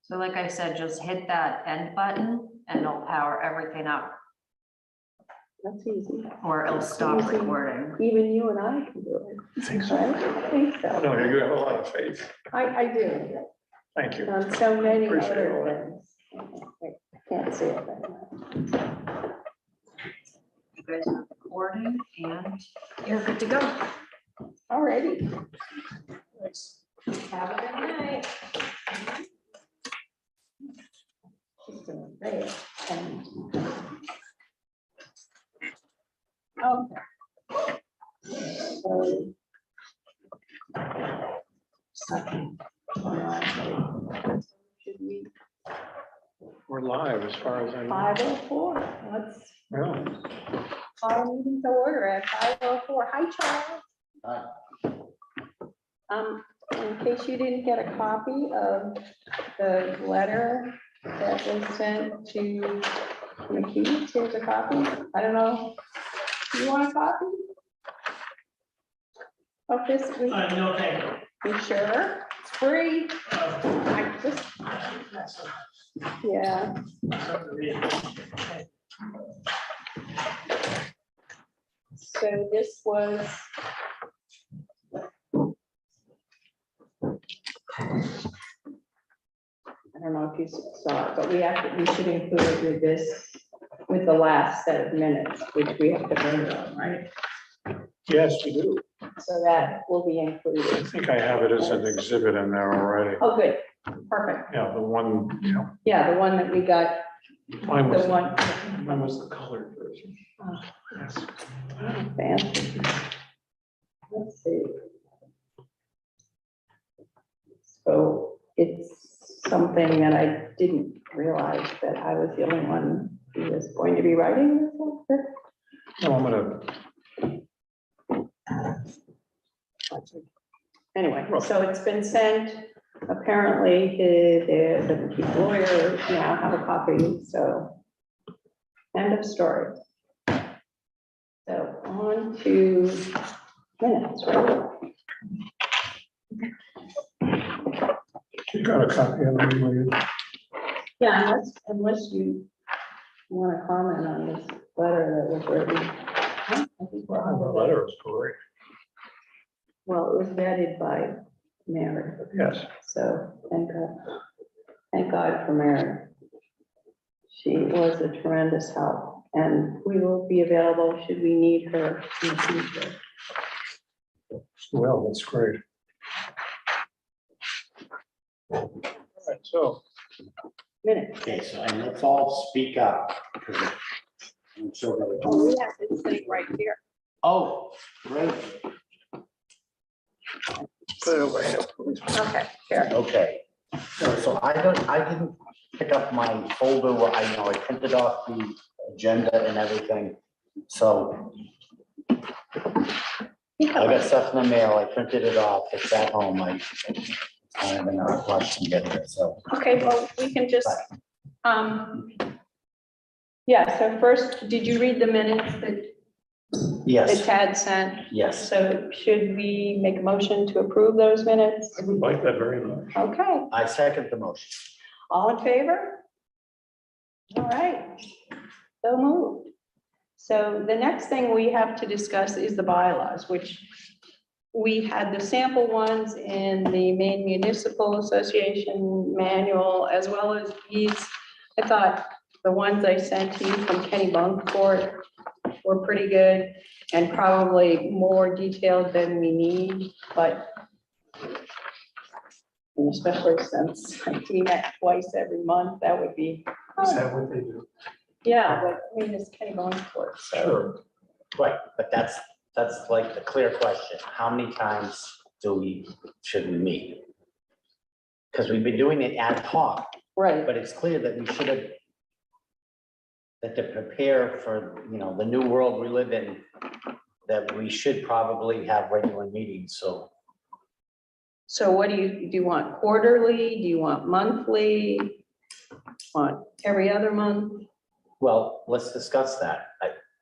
So like I said, just hit that end button and it'll power everything up, That's easy. or it'll stop Easy. recording. Even you and I can do it. I think so. Right? I think so. No, you have a lot of faith. I do. Thank you. On so many Appreciate other it. things. I can't see it right now. You guys are recording and you're good to go. Alrighty. Thanks. Have a good night. She's doing great. And- Okay. So- Second. Should we, We're live as far as I know. 5:04, let's Really? call a meeting to order at 5:04. Hi, Charles. In case you didn't get a copy of the letter that was sent to McKee, here's a copy. I don't know. Do you want a copy? Of this week? No, thank you. You sure? It's free. I just, yeah. So this was. I don't know if you saw it, but we should include it with this, with the last set of minutes, which we have to vote on, right? Yes, we do. So that will be I included. think I have it as an exhibit in there already. Oh, good, perfect. Yeah, the one, you know, Yeah, the one that we got, mine was, the one. mine was the colored version. Oh, Yes. fancy. Let's see. So it's something that I didn't realize that I was the only one who was going to be writing this. No, I'm gonna, Anyway, so it's been sent. Apparently, the lawyer now have a copy, so end of story. So on to minutes, right? you got a copy of it, will you? Yeah, unless you want to comment on this letter that was written. Huh? I think we're on The the letter is great. Well, it was vetted by Mary, Yes. so thank God for Mary. She was a tremendous help, and we will be available should we need her in the future. Well, that's great. All right, so Minutes. Okay, so, and let's all speak up, because I'm sure that. Oh, we have this thing right here. Oh, great, put it away. Okay, here. okay. So I didn't pick up my folder where I printed off the agenda and everything. So I got stuff in the mail, I printed it off, it's at home, I haven't rushed to get it, so. Okay, well, we can just, yeah, so first, did you read the minutes that Yes, Tad sent? yes, So should we make a motion to approve those minutes? I would like that very much. Okay, I second the motion. all in favor? All right, so moved. So the next thing we have to discuss is the bylaws, which we had the sample ones in the Maine Municipal Association manual, as well as these. I thought the ones I sent to you from Kenny Bunkport were pretty good and probably more detailed than we need, but and especially since we met twice every month, that would be, Is that what they do? yeah, but I mean, it's Kenny Bunkport, so. Sure. Right, but that's like the clear question. How many times should we meet? Because we've been doing it ad hoc, Right, but it's clear that we should have, that to prepare for, the new world we live in, that we should probably have regular meetings, so. so what do you want quarterly? Do you want monthly? Want every other month? Well, let's discuss that.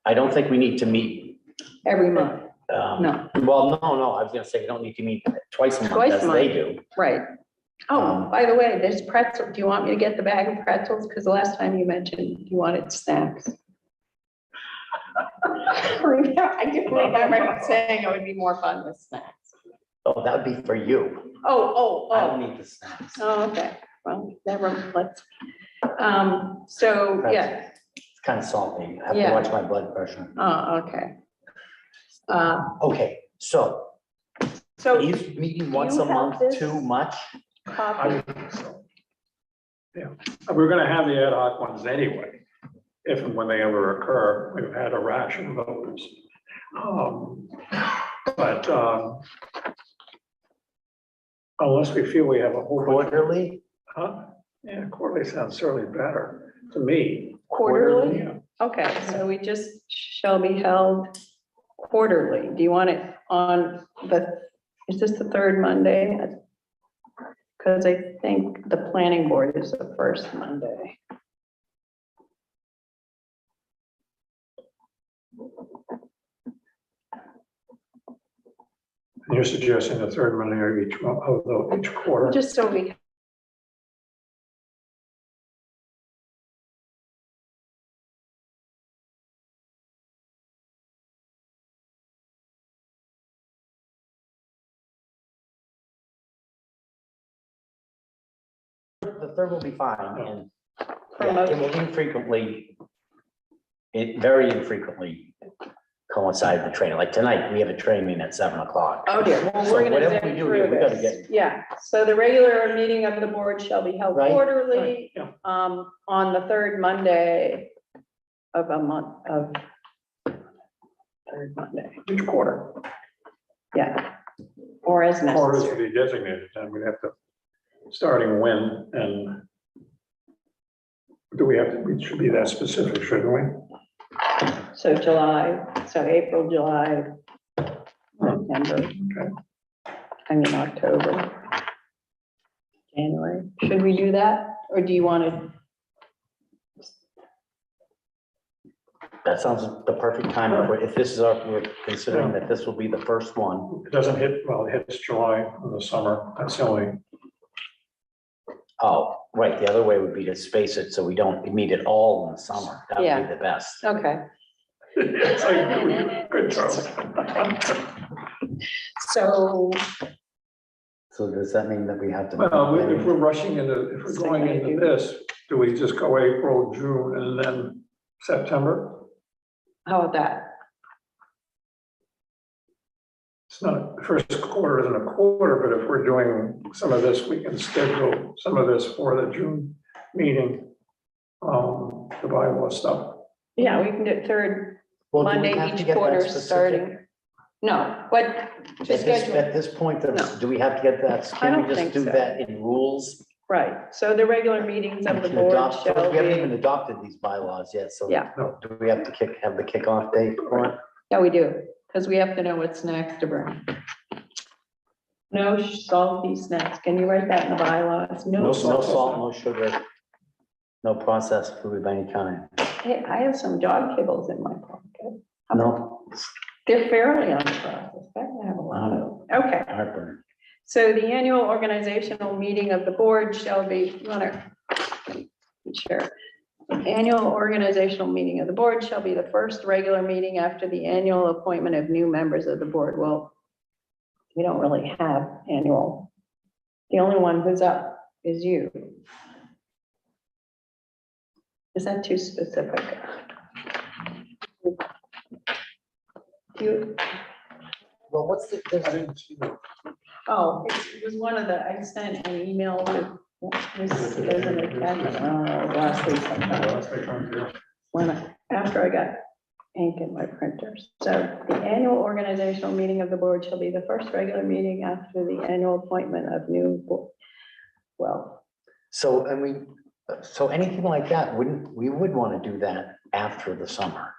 I don't think we need to meet. Every month? No. No, Well, no, I was gonna say you don't need to meet twice a month Twice a as they month. do. right, Oh, by the way, there's pretzel. Do you want me to get the bag of pretzels? Because the last time you mentioned you wanted snacks. I do remember saying it would be more fun with snacks. Oh, that would be for you. Oh, I don't need the snacks. Oh, okay. Well, let's, so, yeah, It's kind of salty. I have to Yeah. watch my blood pressure. oh, okay. Okay, so So is meeting once you a have month this? too much? I copy, think so. Yeah, and we're gonna have the ad hoc ones anyway, if and when they ever occur. We've had a rash of those. But unless we feel we have a whole bunch. Quarterly? Huh? Yeah, quarterly sounds certainly better to me. quarterly? Yeah. Okay, so we just shall be held quarterly. Do you want it on is this the third Monday? Because I think the planning board is the first Monday. And you're suggesting the third Monday of each month, of each quarter. Just so we. The third will be fine, and For yeah, most- it will infrequently, it very infrequently coincide with training. Like tonight, we have a training at 7:00. Oh dear, well, So we're gonna whatever zip we do through here, we gotta this. get- Yeah, so the regular meeting of the board shall be held Right. quarterly, Yeah. on the third Monday of a month of. Third Monday, Each quarter. yeah, or as Quarters to necessary. be designated, and we'd have to, starting when, and do we have to, we should be that specific, shouldn't we? So July, so April, July, November. Okay. I mean, October. January. Should we do that? Or do you want to? That sounds the perfect time. If this is we're considering that this will be the first one. It doesn't hit, well, it hits July in the summer, that's the only, Oh, right, the other way would be to space it so we don't meet it all in the summer. That would Yeah. be the best. Okay, it's like, good Charles. so. So does that mean that we have to? Well, if we're rushing into, if we're going into this, do we just go April, June, and then September? How about that? It's not, the first quarter isn't a quarter, but if we're doing some of this, we can schedule some of this for the June meeting. The bylaw stuff. Yeah, we can do third Well, do we Monday have to each get that quarter specific? starting. No, what, the schedule, At this point, No. do we have to get that? I Can don't we just think do so. that in rules? right, so the regular meetings of the Can board adopt- shall We haven't be, even adopted these bylaws yet, so. Yeah. Do we have to have the kickoff date for it? yeah, we do, because we have to know what snacks to bring. No salty snacks, can you write that in the bylaws? No No, salt, no sugar, no processed food of any kind. hey, I have some dog kibbles in my pocket. No They're fairly unprocessed, I have a lot of, okay. heartburn. So the annual organizational meeting of the board shall be, you wanna, sure. Annual organizational meeting of the board shall be the first regular meeting after the annual appointment of new members of the board. Well, we don't really have annual. The only one who's up is you. Is that too specific? You, Well, what's the, I didn't see that. oh, it was one of the, I sent an email with, this is an attachment, last week sometime. After I got ink in my printer. So the annual organizational meeting of the board shall be the first regular meeting after the annual appointment of new board. Well, so, so anything like that, we would want to do that after the summer.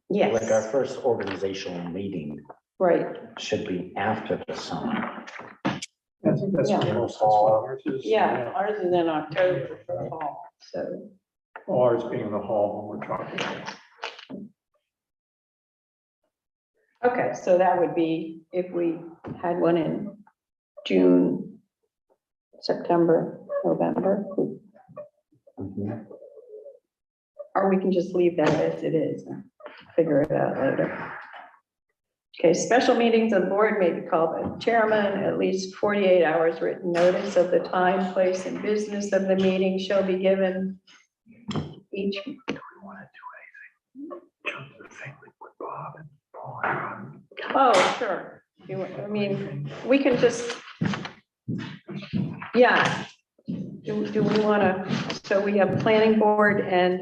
Like our yes, first organizational meeting right, should be after the summer. I think that's. Yeah. that's what ours is. yeah, ours is in October for the fall, so. Ours being the hall when we're talking. Okay, so that would be if we had one in June, September, November, Mhm. or we can just leave that as it is and figure it out later. Okay, special meetings of the board may be called by the chairman, at least 48 hours written notice of the time, place, and business of the meeting shall be given each. Do we want to do anything? Jump to the thing with Bob and Paul on. Oh, sure. I mean, we can just, yeah. Do we want to, so we have planning board and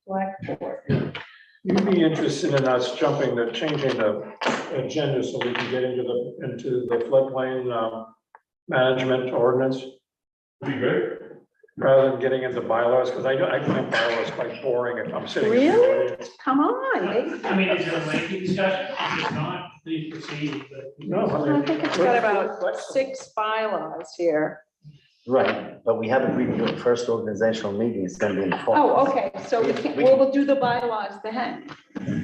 select board. You'd be interested in us changing the agenda so we can get into the floodplain management ordinance Be great. rather than getting into bylaws, because I find bylaws quite boring if I'm sitting. in the Really? audience. Come on, Dave. I mean, is it a lengthy discussion? If it's not, please proceed, but. No, I mean. I think it's got about 6 bylaws here. Right, but we haven't reviewed the first organizational meeting, it's gonna be in the fall. Oh, okay, so we can, we'll do the bylaws then,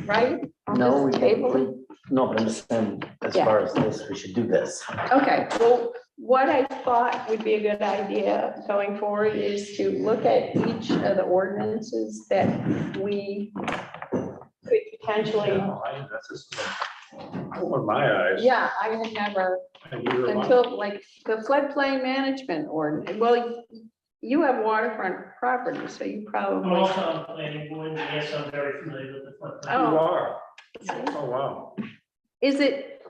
right? On No, this we table? no, but I'm just saying, as Yeah. far as this, we should do this. Okay, well, what I thought would be a good idea going forward is to look at each of the ordinances that we could potentially, That's just opened my eyes. yeah, I had never, And you were like, until like the floodplain management ordinance, well, you have waterfront property, so you I'm probably. also on the planning board, and yes, I'm very familiar with the floodplain. Oh. You are. Oh, wow. Is it?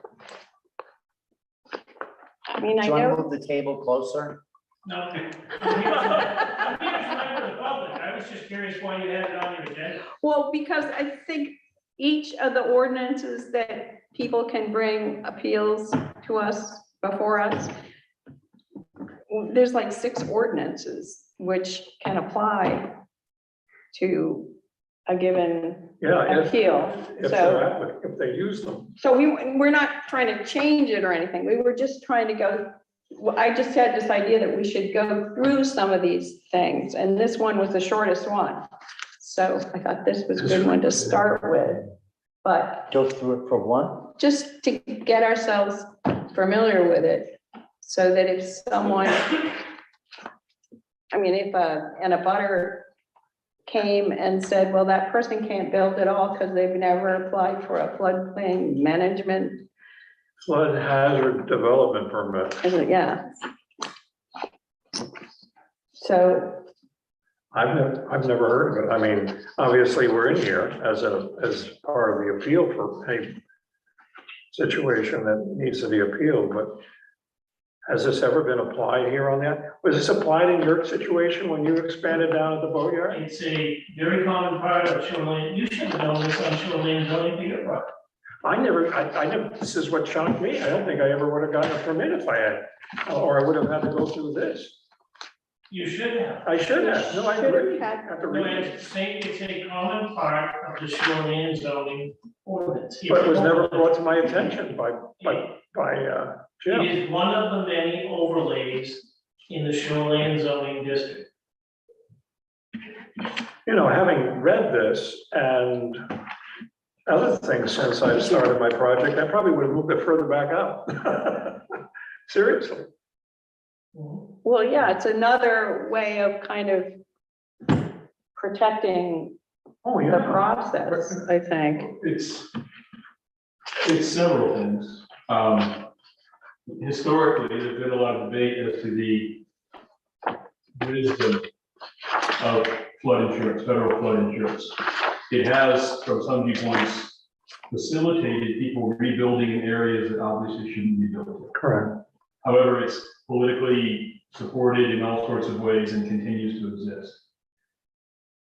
I mean, Do I you want to know, move the table closer? No, I'm here to explain to the public. I was just curious why you had it on your agenda. well, because I think each of the ordinances that people can bring appeals to us, before us, there's like 6 ordinances which can apply to a given Yeah, appeal. if So, they're applicant, if they use them. so we're not trying to change it or anything. We were just trying to go, well, I just had this idea that we should go through some of these things, and this one was the shortest one. So I thought this was a good one to start with, but Go through it for one? just to get ourselves familiar with it, so that if someone, I mean, if an abutter came and said, well, that person can't build at all because they've never applied for a floodplain management, Flood hazard development permit. yeah. So, I've never heard of it. I mean, obviously, we're in here as part of the appeal for a situation that needs to be appealed, but has this ever been applied here on that? Was this applied in your situation when you expanded down at the boatyard? It's a very common part of shoreline, you should know this on shoreline zoning for your property. I never, this is what shocked me. I don't think I ever would have gotten a permit if I had, or I would have had to go through this. You should have. I should have. No, I Should have agree. had- Have to No, read it. it's a common part of the shoreline zoning ordinance. But it was never brought to my attention by Jim. It is one of the many overlays in the shoreline zoning district. You know, having read this and other things since I started my project, I probably would have moved it further back up. Seriously. well, yeah, it's another way of kind of protecting Oh, the yeah. process, I think. It's several things. Historically, there's been a lot of debate as to the wisdom of flood insurance, federal flood insurance. It has, from some viewpoints, facilitated people rebuilding in areas that obviously shouldn't be built. Correct. However, it's politically supported in all sorts of ways and continues to exist.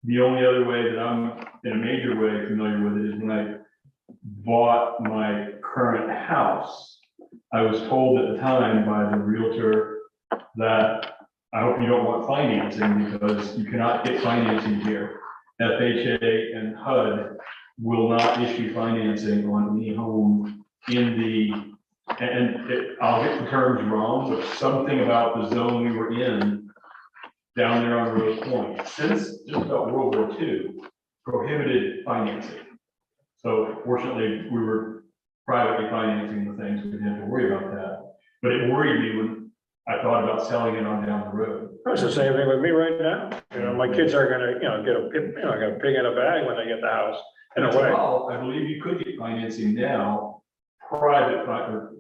The only other way that I'm in a major way familiar with it is when I bought my current house. I was told at the time by the realtor that I hope you don't want financing because you cannot get financing here. FHA and HUD will not issue financing on any home in the, I'll get the terms wrong, but something about the zone we were in down there on Rose Point, since just about World War II, prohibited financing. So fortunately, we were privately financing the things, we didn't have to worry about that. But it worried me when I thought about selling it on down the road. It's the same thing with me right now. You know, my kids are gonna, get a, get a pig in a bag when they get the house, in a way. Well, I believe you could get financing now, private, or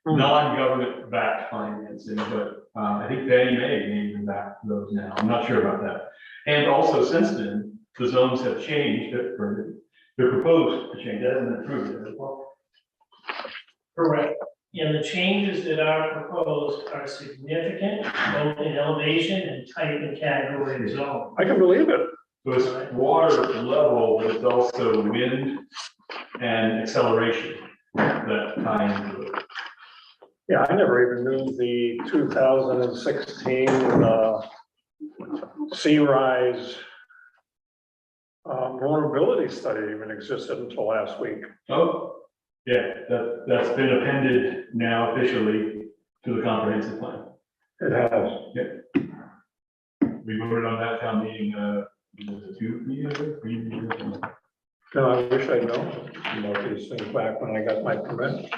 Hmm. non-government backed financing, but I think Fannie Mae may even back those now. I'm not sure about that. And also since then, the zones have changed, they're proposed to change, that hasn't been approved yet as well. Correct. And the changes that are proposed are significant, both in elevation and type and category of zone. I can believe it. So it's water level, but it's also wind and acceleration that tie into it. Yeah, I never even knew the 2016 sea rise vulnerability study even existed until last week. Oh, yeah, that's been appended now officially to the comprehensive plan. It has. We voted on that town meeting, was it 2 years ago, 3 years ago? And I wish I'd known, these things back when I got my permit.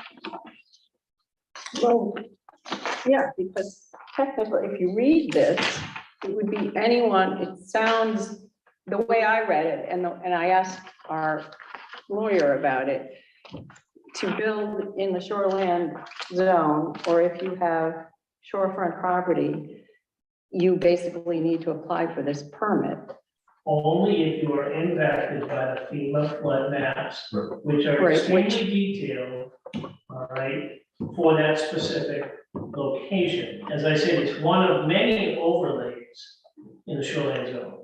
Well, yeah, because technically, if you read this, it would be anyone, it sounds, the way I read it, and I asked our lawyer about it, to build in the shoreland zone, or if you have shorefront property, you basically need to apply for this permit. Only if you are impacted by the FEMA flood maps, which are Right, extremely which- detailed, all right, for that specific location. As I said, it's one of many overlays in the shoreline zone.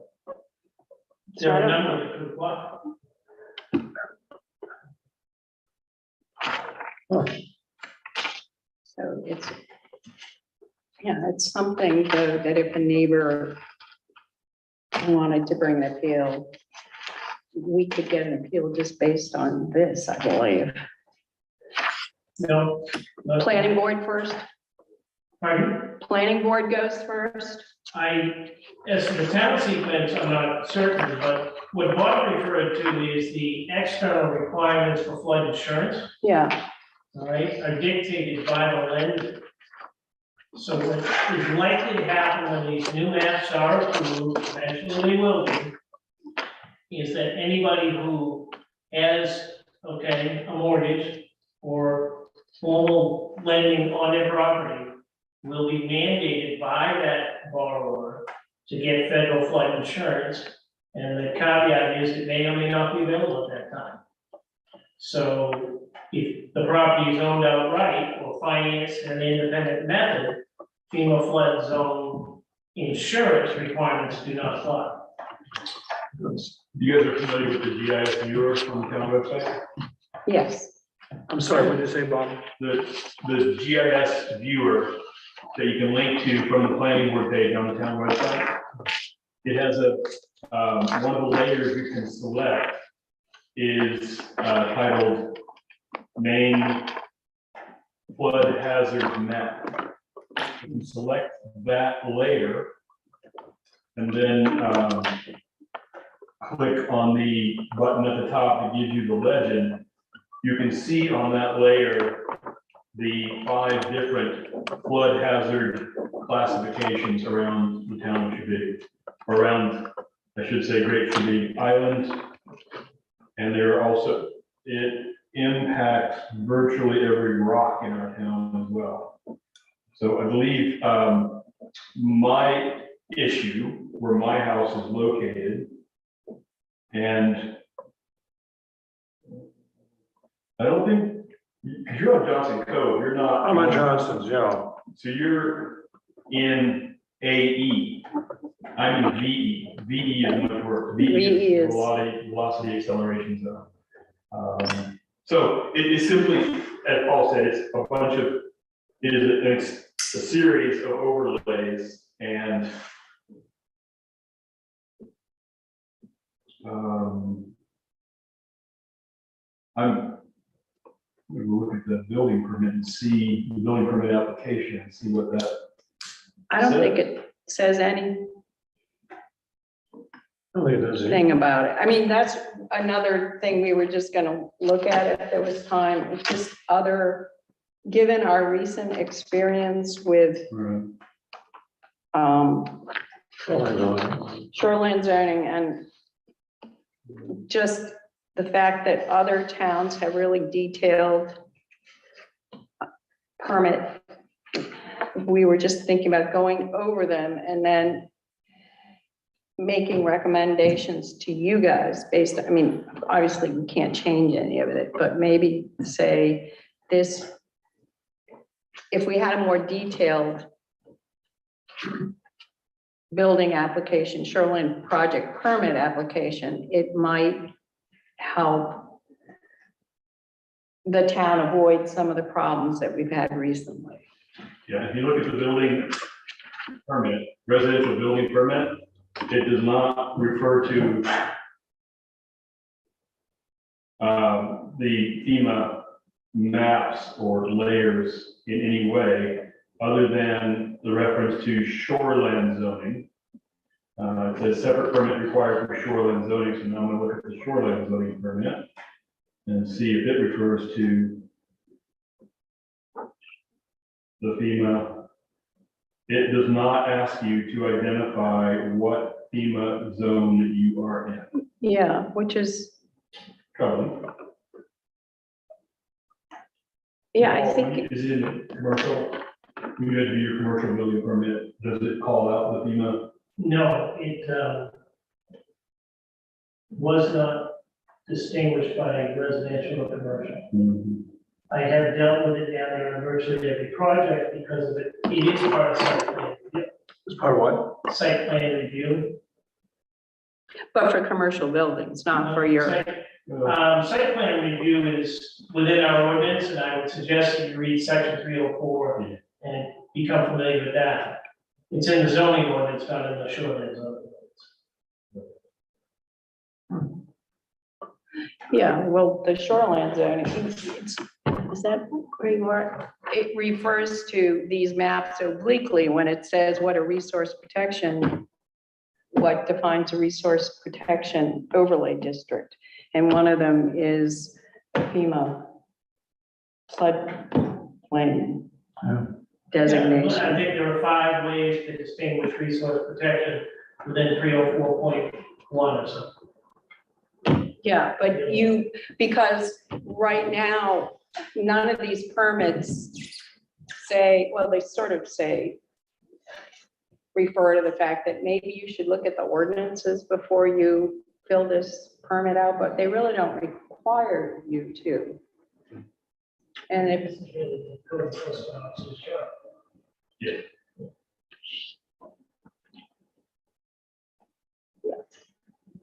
There are a number that could apply. So it's, yeah, it's something though, that if a neighbor wanted to bring an appeal, we could get an appeal just based on this, I believe. No. Planning board first, Pardon? planning board goes first. As for the town sequence, I'm not certain, but what Bob referred to is the external requirements for flood insurance, Yeah, all right, are dictated by the lender. So what is likely to happen when these new maps are approved, eventually they will be, is that anybody who has, okay, a mortgage or formal lending on their property will be mandated by that borrower to get federal flood insurance. And the caveat is it may or may not be available at that time. So if the property is owned outright or financed in an independent method, FEMA flood zone insurance requirements do not apply. You guys are familiar with the GIS viewer on the town website? yes, I'm sorry, what did you say, Bob? The GIS viewer that you can link to from the planning board page on the town website. It has one of the layers you can select is titled Maine Flood Hazard Map. You can select that layer and then click on the button at the top that gives you the legend. You can see on that layer the 5 different flood hazard classifications around the town of Shabby, around, I should say, Great Shabby Island. And there are also, it impacts virtually every rock in our town as well. So I believe my issue where my house is located, and I don't think, because you're on Johnson Cove, you're not. I'm on Johnson's, yeah. So you're in AE. I'm in VE. VE is much worse. VE is- Velocity acceleration zone. So it is simply, as Paul said, it's a bunch of, it's a series of overlays and I'm going to look at the building permit and see the building permit application and see what that. I don't think it says anything Really busy. about it. I mean, that's another thing we were just gonna look at if there was time, it's just other given our recent experience with shoreline zoning and just the fact that other towns have really detailed permit. We were just thinking about going over them and then making recommendations to you guys based, I mean, obviously we can't change any of it, but maybe say this, if we had a more detailed building application, shoreline project permit application, it might help the town avoid some of the problems that we've had recently. Yeah, if you look at the building permit, residential building permit, it does not refer to the FEMA maps or layers in any way, other than the reference to shoreland zoning. It says separate permit required for shoreland zoning, so now I'm gonna look at the shoreland zoning permit and see if it refers to the FEMA. It does not ask you to identify what FEMA zone that you are in. Yeah, which is, Probably. yeah, I Oh, think, is it in commercial? You had to do your commercial building permit, does it call out the FEMA? No, it was not distinguished by residential or commercial. I have dealt with it down there on virtually every project because of it. It is part of site plan, It's part of what? site plan review. but for commercial buildings, not for your, Site plan review is within our ordinance, and I would suggest that you read section 304 and become familiar with that. It's in the zoning ordinance, not in the shoreline zoning ordinance. yeah, well, the shoreline zone, is that where you are? It refers to these maps obliquely when it says what a resource protection, what defines a resource protection overlay district. And one of them is FEMA floodplain designation. I think there are 5 ways to distinguish resource protection within 304.1 or something. Yeah, but you, because right now, none of these permits say, well, they sort of say, refer to the fact that maybe you should look at the ordinances before you fill this permit out, but they really don't require you to. And if,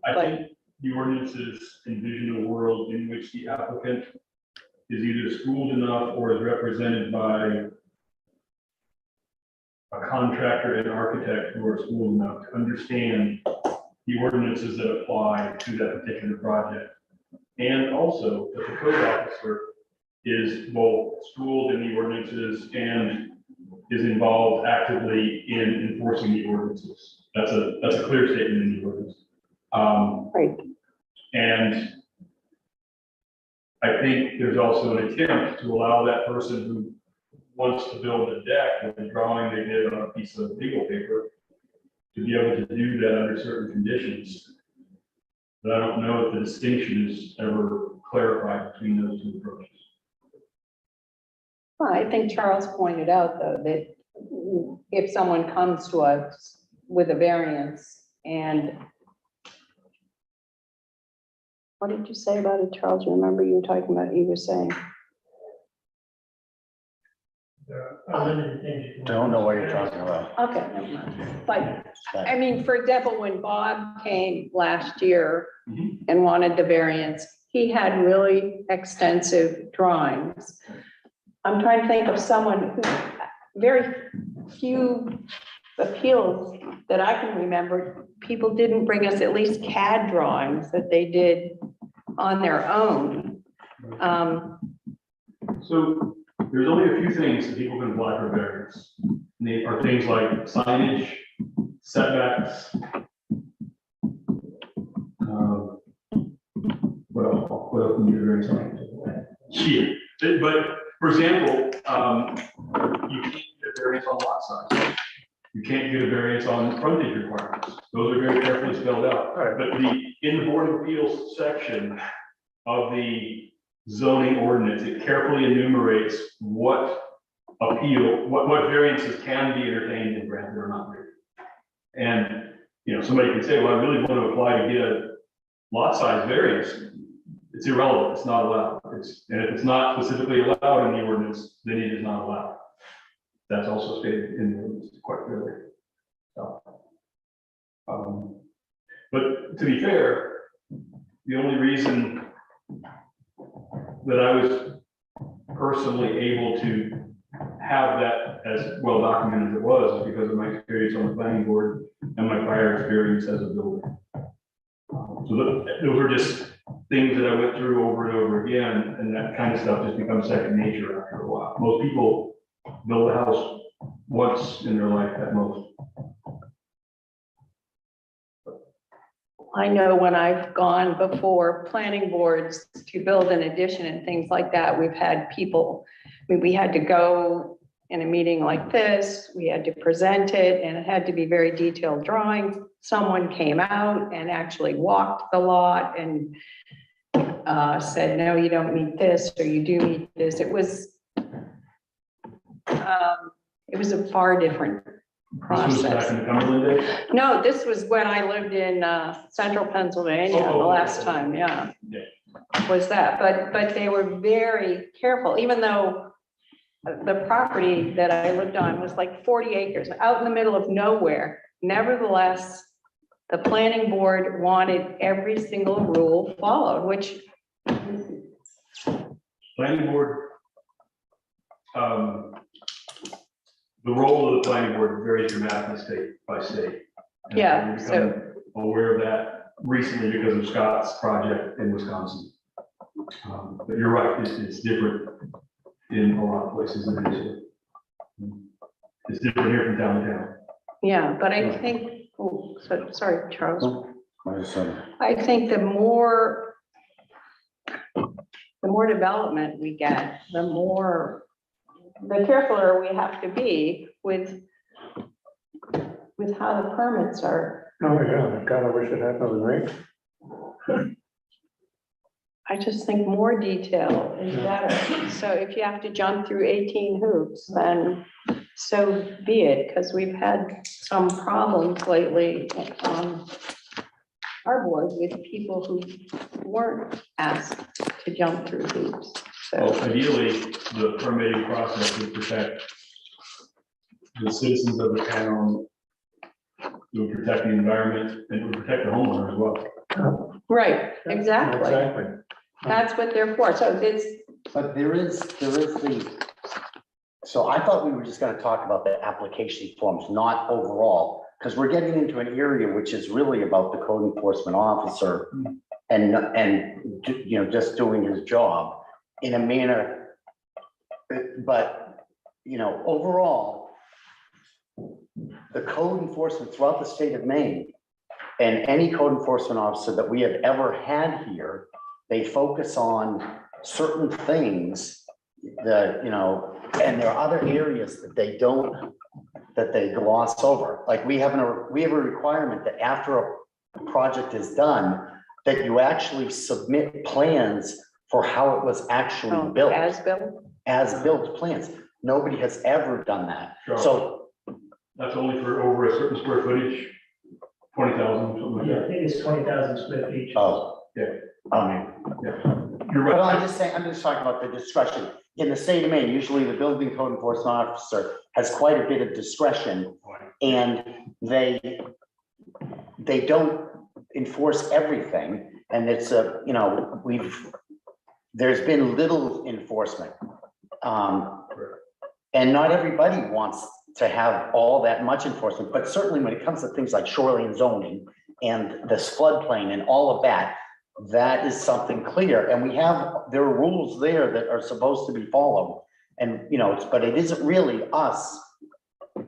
I think the ordinances envision a world in which the applicant is either schooled enough or is represented by a contractor and architect who are schooled enough to understand the ordinances that apply to that particular project. And also that the code officer is both schooled in the ordinances and is involved actively in enforcing the ordinances. That's a clear statement in the ordinance. right, And I think there's also an attempt to allow that person who wants to build a deck with a drawing they did on a piece of legal paper to be able to do that under certain conditions. But I don't know if the distinction is ever clarified between those two approaches. Well, I think Charles pointed out, though, that if someone comes to us with a variance and what did you say about it, Charles? Remember you were talking about, you were saying, There are limited things you can do. Don't know what you're talking about. okay, never mind. But I mean, for example, when Bob came last year Mhm. and wanted the variance, he had really extensive drawings. I'm trying to think of someone who, very few appeals that I can remember, people didn't bring us at least CAD drawings that they did on their own. So there's only a few things that people can apply for variance. And they are things like signage, setbacks. What else can you do variance on? Yeah, but for example, you can't get a variance on lot size. You can't get a variance on frontage requirements. Those are very carefully spelled out. Right. But in the Board of Appeals section of the zoning ordinance, it carefully enumerates what variances can be entertained and granted or not granted. And, you know, somebody can say, well, I really want to apply to get a lot size variance. It's irrelevant, it's not allowed. And if it's not specifically allowed in the ordinance, then it is not allowed. That's also stated in the ordinance quite clearly. So, but to be fair, the only reason that I was personally able to have that as well documented as it was is because of my experience on the planning board and my prior experience as a builder. So those are just things that I went through over and over again, and that kind of stuff just becomes second nature after a while. Most people build a house once in their life at most. I know when I've gone before planning boards to build an addition and things like that, we've had people, we had to go in a meeting like this, we had to present it, and it had to be very detailed drawings. Someone came out and actually walked the lot and said, no, you don't need this, or you do need this. It was a far different This was back process. in the Cumberland days. No, this was when I lived in central Pennsylvania the Oh, last okay. time, yeah. Yeah. Was that, but they were very careful, even though the property that I lived on was like 40 acres, out in the middle of nowhere. Nevertheless, the planning board wanted every single rule followed, which, Planning board, the role of the planning board varies dramatically state by state. And Yeah, I've become aware of that recently because of Scott's project in Wisconsin. But you're right, it's different in a lot of places than it is here. It's different here from town to town. yeah, but I think, oh, so, sorry, Charles. So, I think the more development we get, the carefuler we have to be with how the permits are. Oh, yeah, God, I wish it happened with me. I just think more detail is better. So if you have to jump through 18 hoops, then so be it, because we've had some problems lately on our board with people who weren't asked to jump through hoops. Well, So, ideally, the permitting process would protect the citizens of the town, it would protect the environment, and it would protect the homeowner as well. right, exactly. Exactly. That's what they're for. So it's, but there is so I thought we were just gonna talk about the application forms, not overall, because we're getting into an area which is really about the code enforcement officer and, you know, just doing his job in a manner. But, you know, overall, the code enforcement throughout the state of Maine and any code enforcement officer that we have ever had here, they focus on certain things that, you know, and there are other areas that they gloss over. Like we have a requirement that after a project is done, that you actually submit plans for how it was actually built, as built. as built plans. Nobody has ever done that. Sure. So, That's only for over a certain square footage, 20,000, something like Yeah, I that. think it's 20,000 square feet. oh, Yeah. um, Yeah, you're but right. I'm just saying, I'm just talking about the discretion. In the state of Maine, usually the building code enforcement officer has quite a bit of discretion, and they don't enforce everything, and it's a, you know, there's been little enforcement. And not everybody wants to have all that much enforcement, but certainly when it comes to things like shoreline zoning and this floodplain and all of that, that is something clear, and there are rules there that are supposed to be followed. And, you know, but it isn't really us,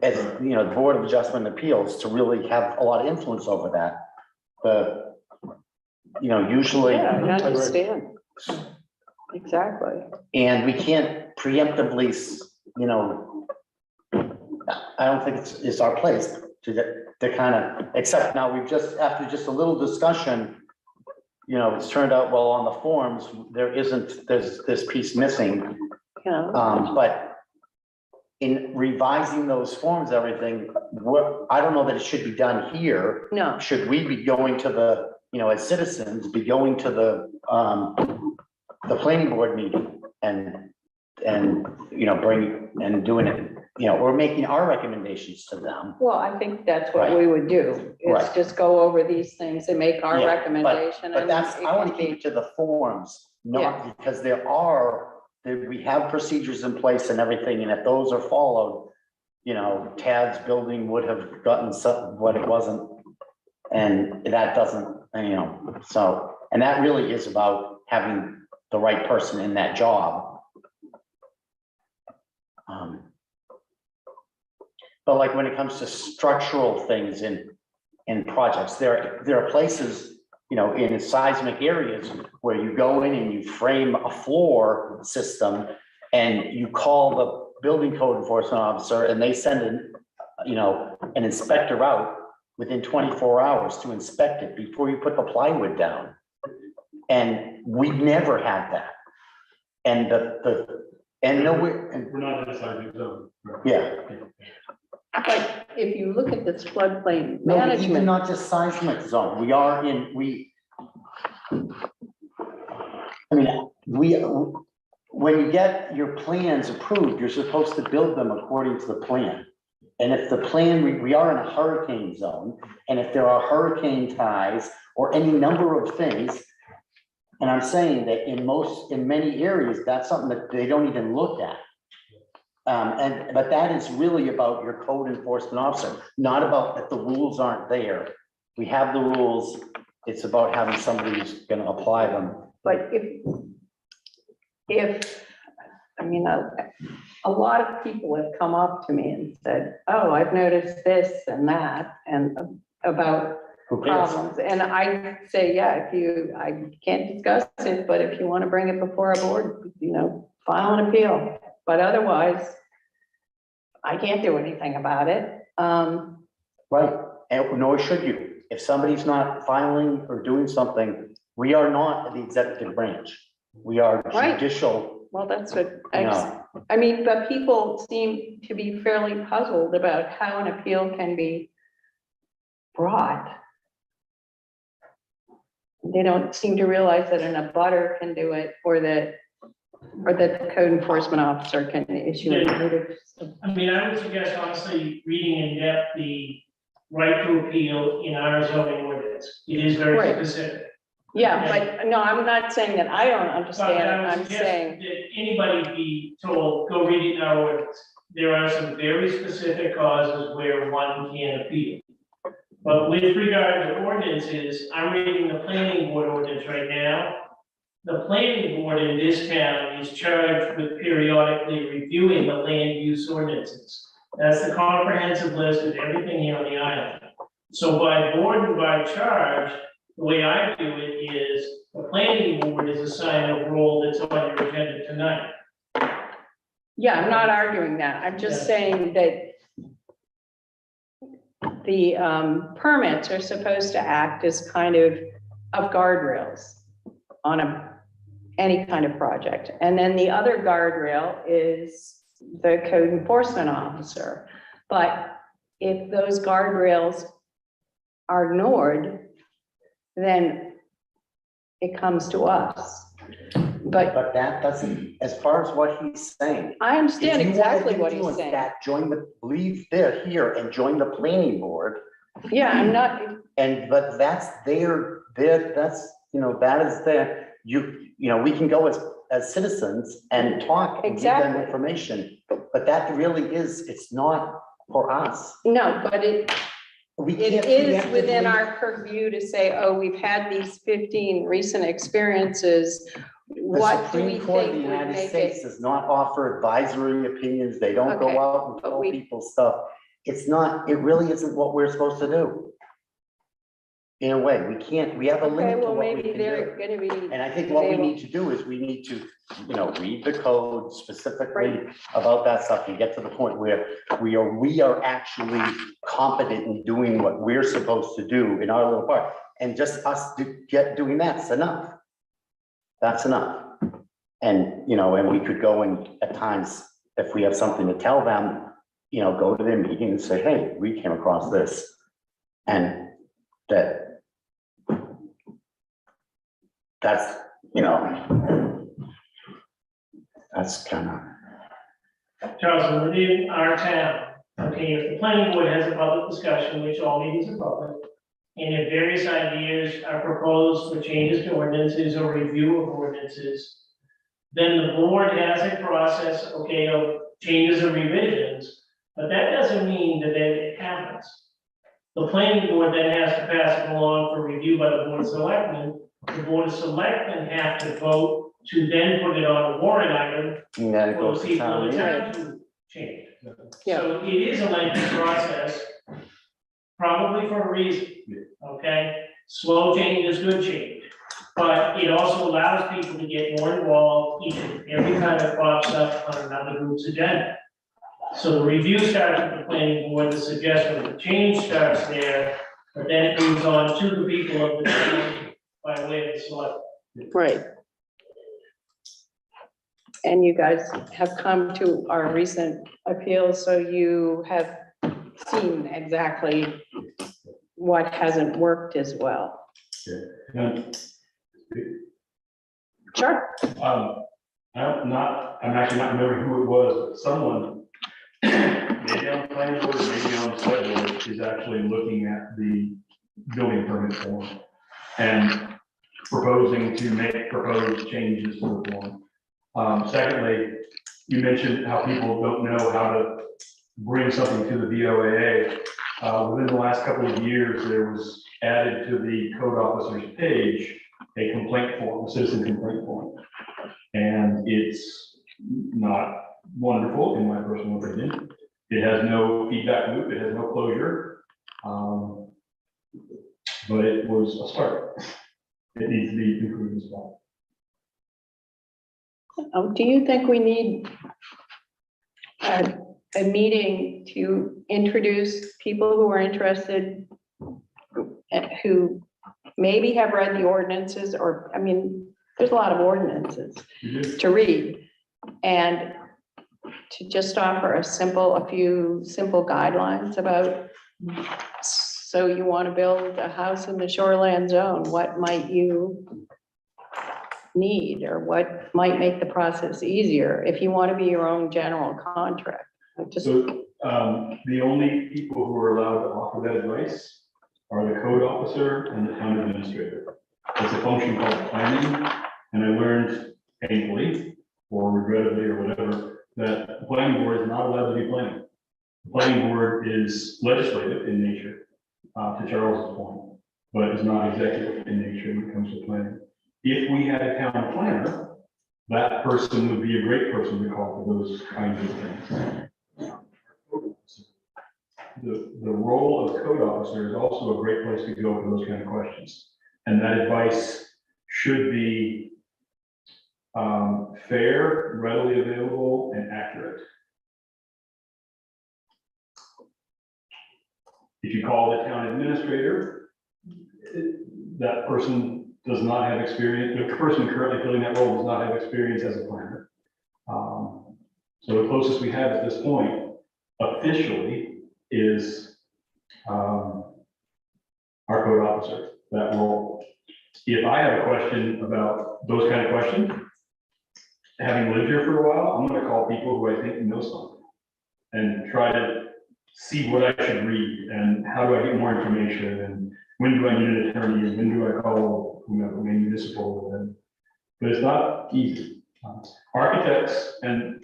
as, you know, the Board of Adjustment and Appeals, to really have a lot of influence over that. But, you know, usually. Yeah, I understand. Exactly. And we can't, preemptively, you know, I don't think it's our place to kind of, except now we've just, after just a little discussion, you know, it's turned out, well, on the forms, there's this piece missing. But in revising those forms, everything, I don't know that it should be done here. No, Should we be going to the, you know, as citizens, be going to the planning board meeting and, you know, bring, and doing it, you know, or making our recommendations to them? well, I think that's what Right. we would do, is Right. just go over these things and make our Yeah, recommendation. But and that's, it I want to can keep be- it to the forms, not because we have procedures in place and everything, and if those are followed, you know, Tad's building would have gotten some, what it wasn't. And that doesn't, you know, so, and that really is about having the right person in that job. But like when it comes to structural things in projects, there are places, you know, in seismic areas where you go in and you frame a floor system and you call the building code enforcement officer and they send an inspector out within 24 hours to inspect it before you put the plywood down. And we never had that. And We're not in a seismic zone. Right. yeah. But if you look at this floodplain No, but even management, not just seismic zone, when you get your plans approved, you're supposed to build them according to the plan. And if the plan, we are in a hurricane zone, and if there are hurricane ties or any number of things, and I'm saying that in many areas, that's something that they don't even look at. But that is really about your code enforcement officer, not about that the rules aren't there. We have the rules. It's about having somebody who's gonna apply them. but I mean, a lot of people have come up to me and said, oh, I've noticed this and that, and about Who cares? problems. And I say, yeah, I can't discuss it, but if you want to bring it before a board, you know, file an appeal. But otherwise, I can't do anything about it. Right, and nor should you. If somebody's not filing or doing something, we are not the executive branch. We are Right. judicial, Well, that's what, you know. I mean, but people seem to be fairly puzzled about how an appeal can be brought. They don't seem to realize that an abutter can do it, or that the code enforcement officer can issue a notice. I mean, I would suggest honestly, reading in depth the right to appeal in our zoning ordinance. It is very Right. specific. Yeah, but no, I'm not saying that I don't But understand it. I would I'm suggest saying, that anybody be told, go read it in our ordinance. There are some very specific causes where one can appeal. But with regard to ordinances, I'm reading the planning board ordinance right now. The planning board in this town is charged with periodically reviewing the land use ordinances. That's the comprehensive list of everything here on the island. So by board and by charge, the way I do it is, the planning board is assigned a role that's on your agenda tonight. yeah, I'm not arguing that. I'm just Yeah. saying that the permits are supposed to act as kind of guardrails on any kind of project. And then the other guardrail is the code enforcement officer. But if those guardrails are ignored, then it comes to us. But that doesn't, as far as what he's saying. I understand if you wanna exactly what he's influence saying. that, leave there here and join the planning board. Yeah, I'm not, But that's that's, you know, that is you know, we can go as citizens and talk and give them Exactly. information. But that really it's not for us. no, but it It is within our purview to say, oh, we've had these 15 recent experiences. What do we The Supreme Court of the think would United make States it? does not offer advisory opinions. They don't Okay, go out and but tell we- people stuff. It really isn't what we're supposed to do. in a way. We have a Okay, limit to well, what we maybe can they're do. gonna be, And I think what we they will- need to do is we need to, read the code specifically about that stuff and get to the point where we are actually competent in doing what we're supposed to do in our little part. And just us doing that's enough. That's enough. And, and we could go and at times, if we have something to tell them, go to their meeting and say, hey, we came across this. And that's kind of. Charles, within our town, okay, if the planning board has a public discussion, which all meetings are public, and if various ideas are proposed for changes to ordinances or review of ordinances, then the board has a process, okay, of changes or revisions, but that doesn't mean that it happens. The planning board then has to pass it along for review by the board of selectmen. The board of selectmen have to vote to then put it on a warrant item And then it for goes the to people town in the meeting. town to change. Yeah. So it is a lengthy process, probably for a reason, okay? Slow change is good change, but it also allows people to get more involved each and every time it pops up on another group's agenda. So the review starts with the planning board, the suggestion of the change starts there, but then it moves on to the people of the town by way of the select. right. And you guys have come to our recent appeals, so you have seen exactly what hasn't worked as well. And, Sure. I'm actually not remembering who it was, but someone, maybe on the planning board, or maybe on the select board, is actually looking at the building permit form and proposing to make proposed changes to the form. Secondly, you mentioned how people don't know how to bring something to the BOAA. Within the last couple of years, there was added to the code officer's page a complaint form, a citizen complaint form. And it's not wonderful, in my personal opinion. It has no feedback loop, it has no closure. But it was a start. It needs to be improved as well. Do you think we need a meeting to introduce people who are interested, who maybe have read the ordinances, or, I mean, there's a lot of ordinances to read, and to just offer a few simple guidelines about, so you want to build a house in the shoreland zone, what might you need, or what might make the process easier if you want to be your own general contract? So, the only people who are allowed to offer that advice are the code officer and the town administrator. It's a function called planning, and I learned painfully, or regrettably, or whatever, that the planning board is not allowed to be planning. The planning board is legislative in nature, to Charles's point, but is not executive in nature when it comes to planning. If we had a town planner, that person would be a great person to call for those kinds of things. The role of code officer is also a great place to go for those kind of questions. And that advice should be fair, readily available, and accurate. If you call the town administrator, that person does not have experience, the person currently filling that role does not have experience as a planner. So the closest we have at this point officially is our code officer, that role. If I have a question about those kind of questions, having lived here for a while, I'm gonna call people who I think know something and try to see what I should read and how do I get more information and when do I need an attorney and when do I call whomever, municipal, but it's not easy. Architects and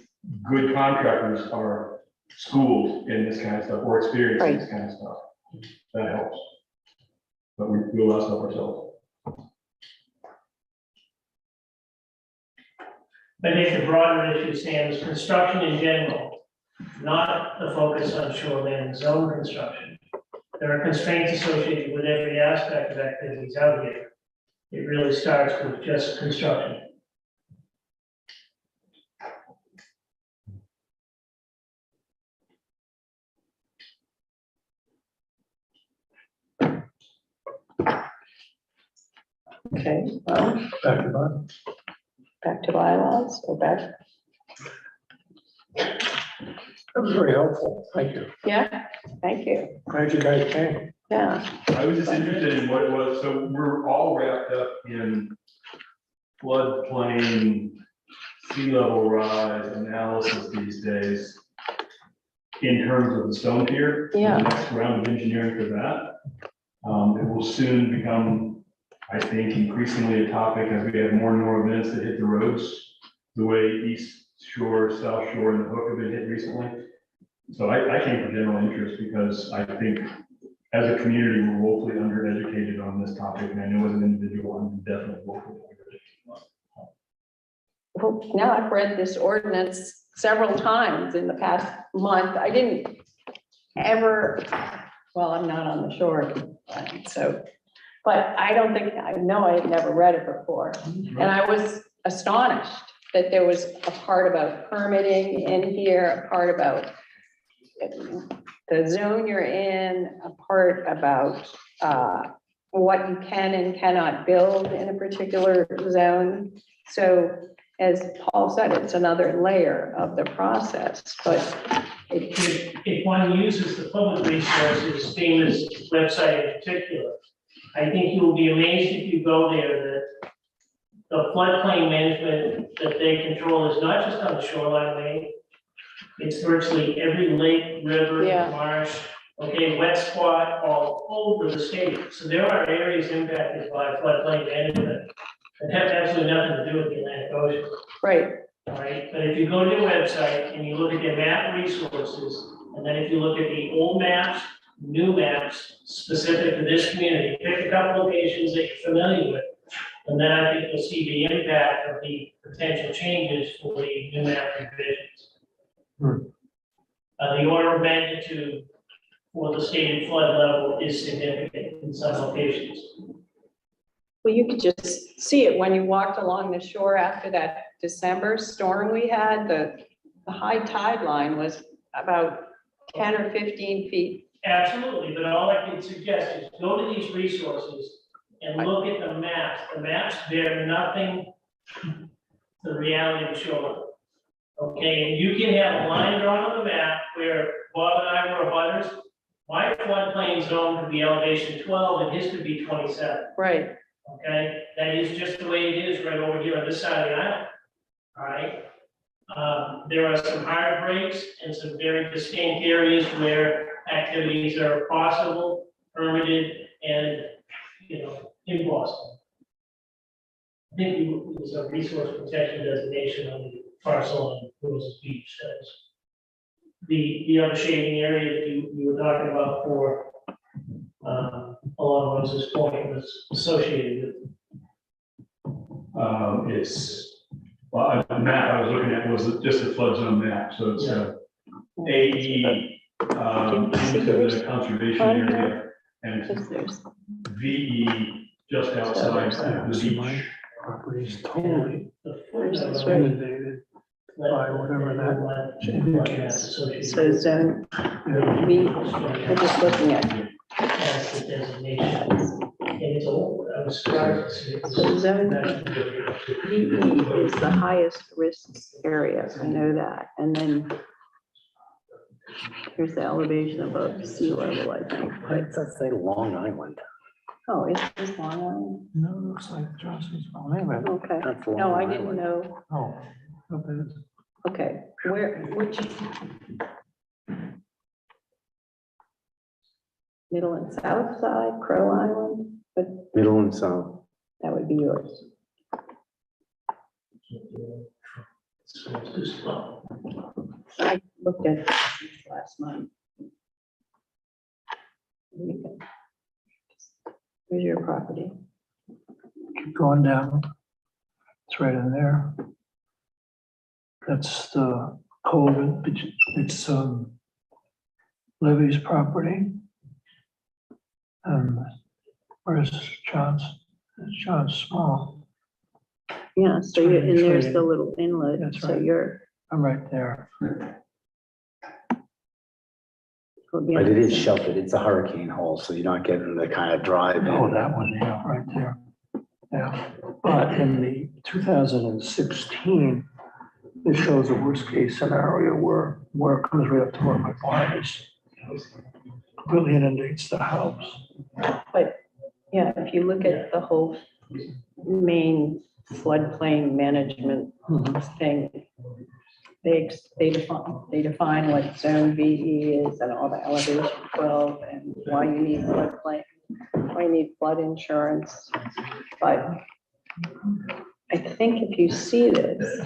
good contractors are schooled in this kind of stuff or experienced in this kind of stuff. That helps. But we'll also help ourselves. I think the broader issue, Sam, is construction in general, not the focus on shoreline zone construction. there are constraints associated with every aspect of activities out here. It really starts with just construction. Okay, well, Back to that. back to bylaws or back, That was very helpful. Thank you. yeah, thank you. Glad you guys came. Yeah, I was just interested in what it was, so we're all wrapped up in floodplain, sea level rise analysis these days in terms of the stone pier. Yeah. The next round of engineering for that. It will soon become, I think, increasingly a topic as we have more and more events that hit the roads, the way East Shore, South Shore, and the Hook have been hit recently. So I came for general interest because I think as a community, we're woefully undereducated on this topic, and I know as an individual, I'm definitely woefully undereducated. well, now I've read this ordinance several times in the past month. I didn't ever, well, I'm not on the shore, so, but I don't think, I know I had never read it before. And I was astonished that there was a part about permitting in here, a part about the zone you're in, a part about what you can and cannot build in a particular zone. So as Paul said, it's another layer of the process, but If one uses the public resources, FEMA's website in particular, I think you will be amazed if you go there that the floodplain management that they control is not just on the shoreline lane. It's virtually every lake, river, Yeah. marsh, okay, wet spot, all over the state. So there are areas impacted by floodplain management that have absolutely nothing to do with the Atlantic Ocean. right, All right, but if you go to their website and you look at their map resources, and then if you look at the old maps, new maps specific to this community, pick a couple locations that you're familiar with. And then I think you'll see the impact of the potential changes for the new map revisions. The order of magnitude for the stated flood level is significant in some locations. well, you could just see it when you walked along the shore after that December storm we had, the high tide line was about 10 or 15 feet. Absolutely, but all I can suggest is go to these resources and look at the maps. The maps bear nothing to the reality of the shoreline. Okay, and you can have a line drawn on the map where Bob and I were abutters. My floodplain zone could be elevation 12 and his could be 27. Right, Okay, that is just the way it is right over here on this side of the island. All right. There are some hard breaks and some very distinct areas where activities are possible, permitted, and, impossible. I think it was a resource protection designation on the parcel on Roses Beach. That's the other shading area that you were talking about for along Roses Point was associated with. Well, the map I was looking at was just the flood zone map, so it's AE into the conservation area and because there's, VE just outside the beach. Property is totally where's this right? inundated by whatever that So zone B, we're just looking at, As the designation. And it's old, I was surprised to see it. so zone VE is the highest risk area, I know that, and then here's the elevation above sea level, I think, but, Let's say Long Island. oh, is this Long Island? No, it looks like Johnson's. Oh, wait a minute. Okay, That's no, Long I didn't Island. know, Oh. Okay. okay, which? Middle and south side, Crow Island, but Middle and South. that would be yours. So it's just, well, I looked at this last month. Where's your property? Keep going down. It's right in there. That's the cove, it's Levy's property. Where's John's? John's small. Yeah, so you, and there's the Trading. little inlet, That's so right. you're. I'm right there. But it is sheltered. It's a hurricane hole, so you're not getting the kind of drive. Oh, that one, yeah, right there. Yeah, but in the 2016, it shows a worst case scenario where it comes right up to where my barn is. Really inundates the house. But, yeah, if you look at the whole main floodplain management thing, they define what zone VE is and all the elevation 12 and why you need floodplain, why you need flood insurance. But I think if you see this,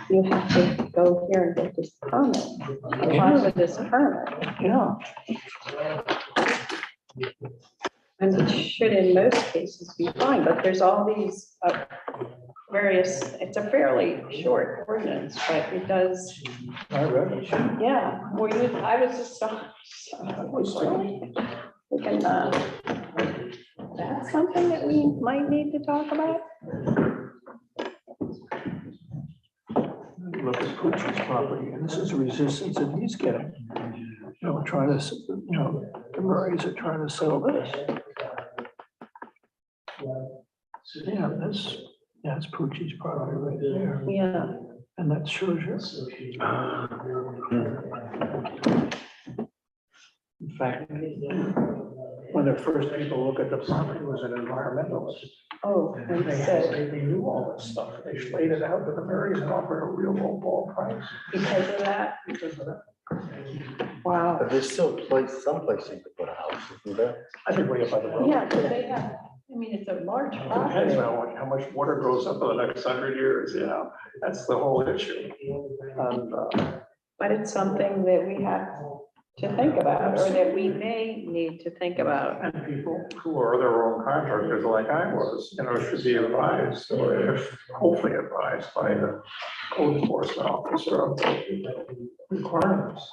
you have to go here and get this permit, apply for this permit. Yeah, And it should in most cases be fine, but there's all these various, it's a fairly short ordinance, but it does, I read it. yeah. Well, you, I was just, we can, that's something that we might need to talk about. Look at Pucci's property, and this is the resistance that he's getting. You know, trying to, you know, the Murrays are trying to sell this. Yeah, that's Pucci's property right there, Yeah, and that shows you. In fact, when the first people look at the property, it was an environmentalist. oh, and so They knew all this stuff. They laid it out to the Marys and offered a real low ball price. because of that, Because of that. wow. But there's still someplace you could put a house, isn't there? I think way up by the road. Yeah, but they have, I mean, it's a large Depends property. on how much water goes up in the next 100 years, you know, that's the whole issue. And, But it's something that we have to think about, or that we may need to think about. and people who are their own contractors like I was, you know, should be advised, or if hopefully advised by the code enforcement officer of the requirements.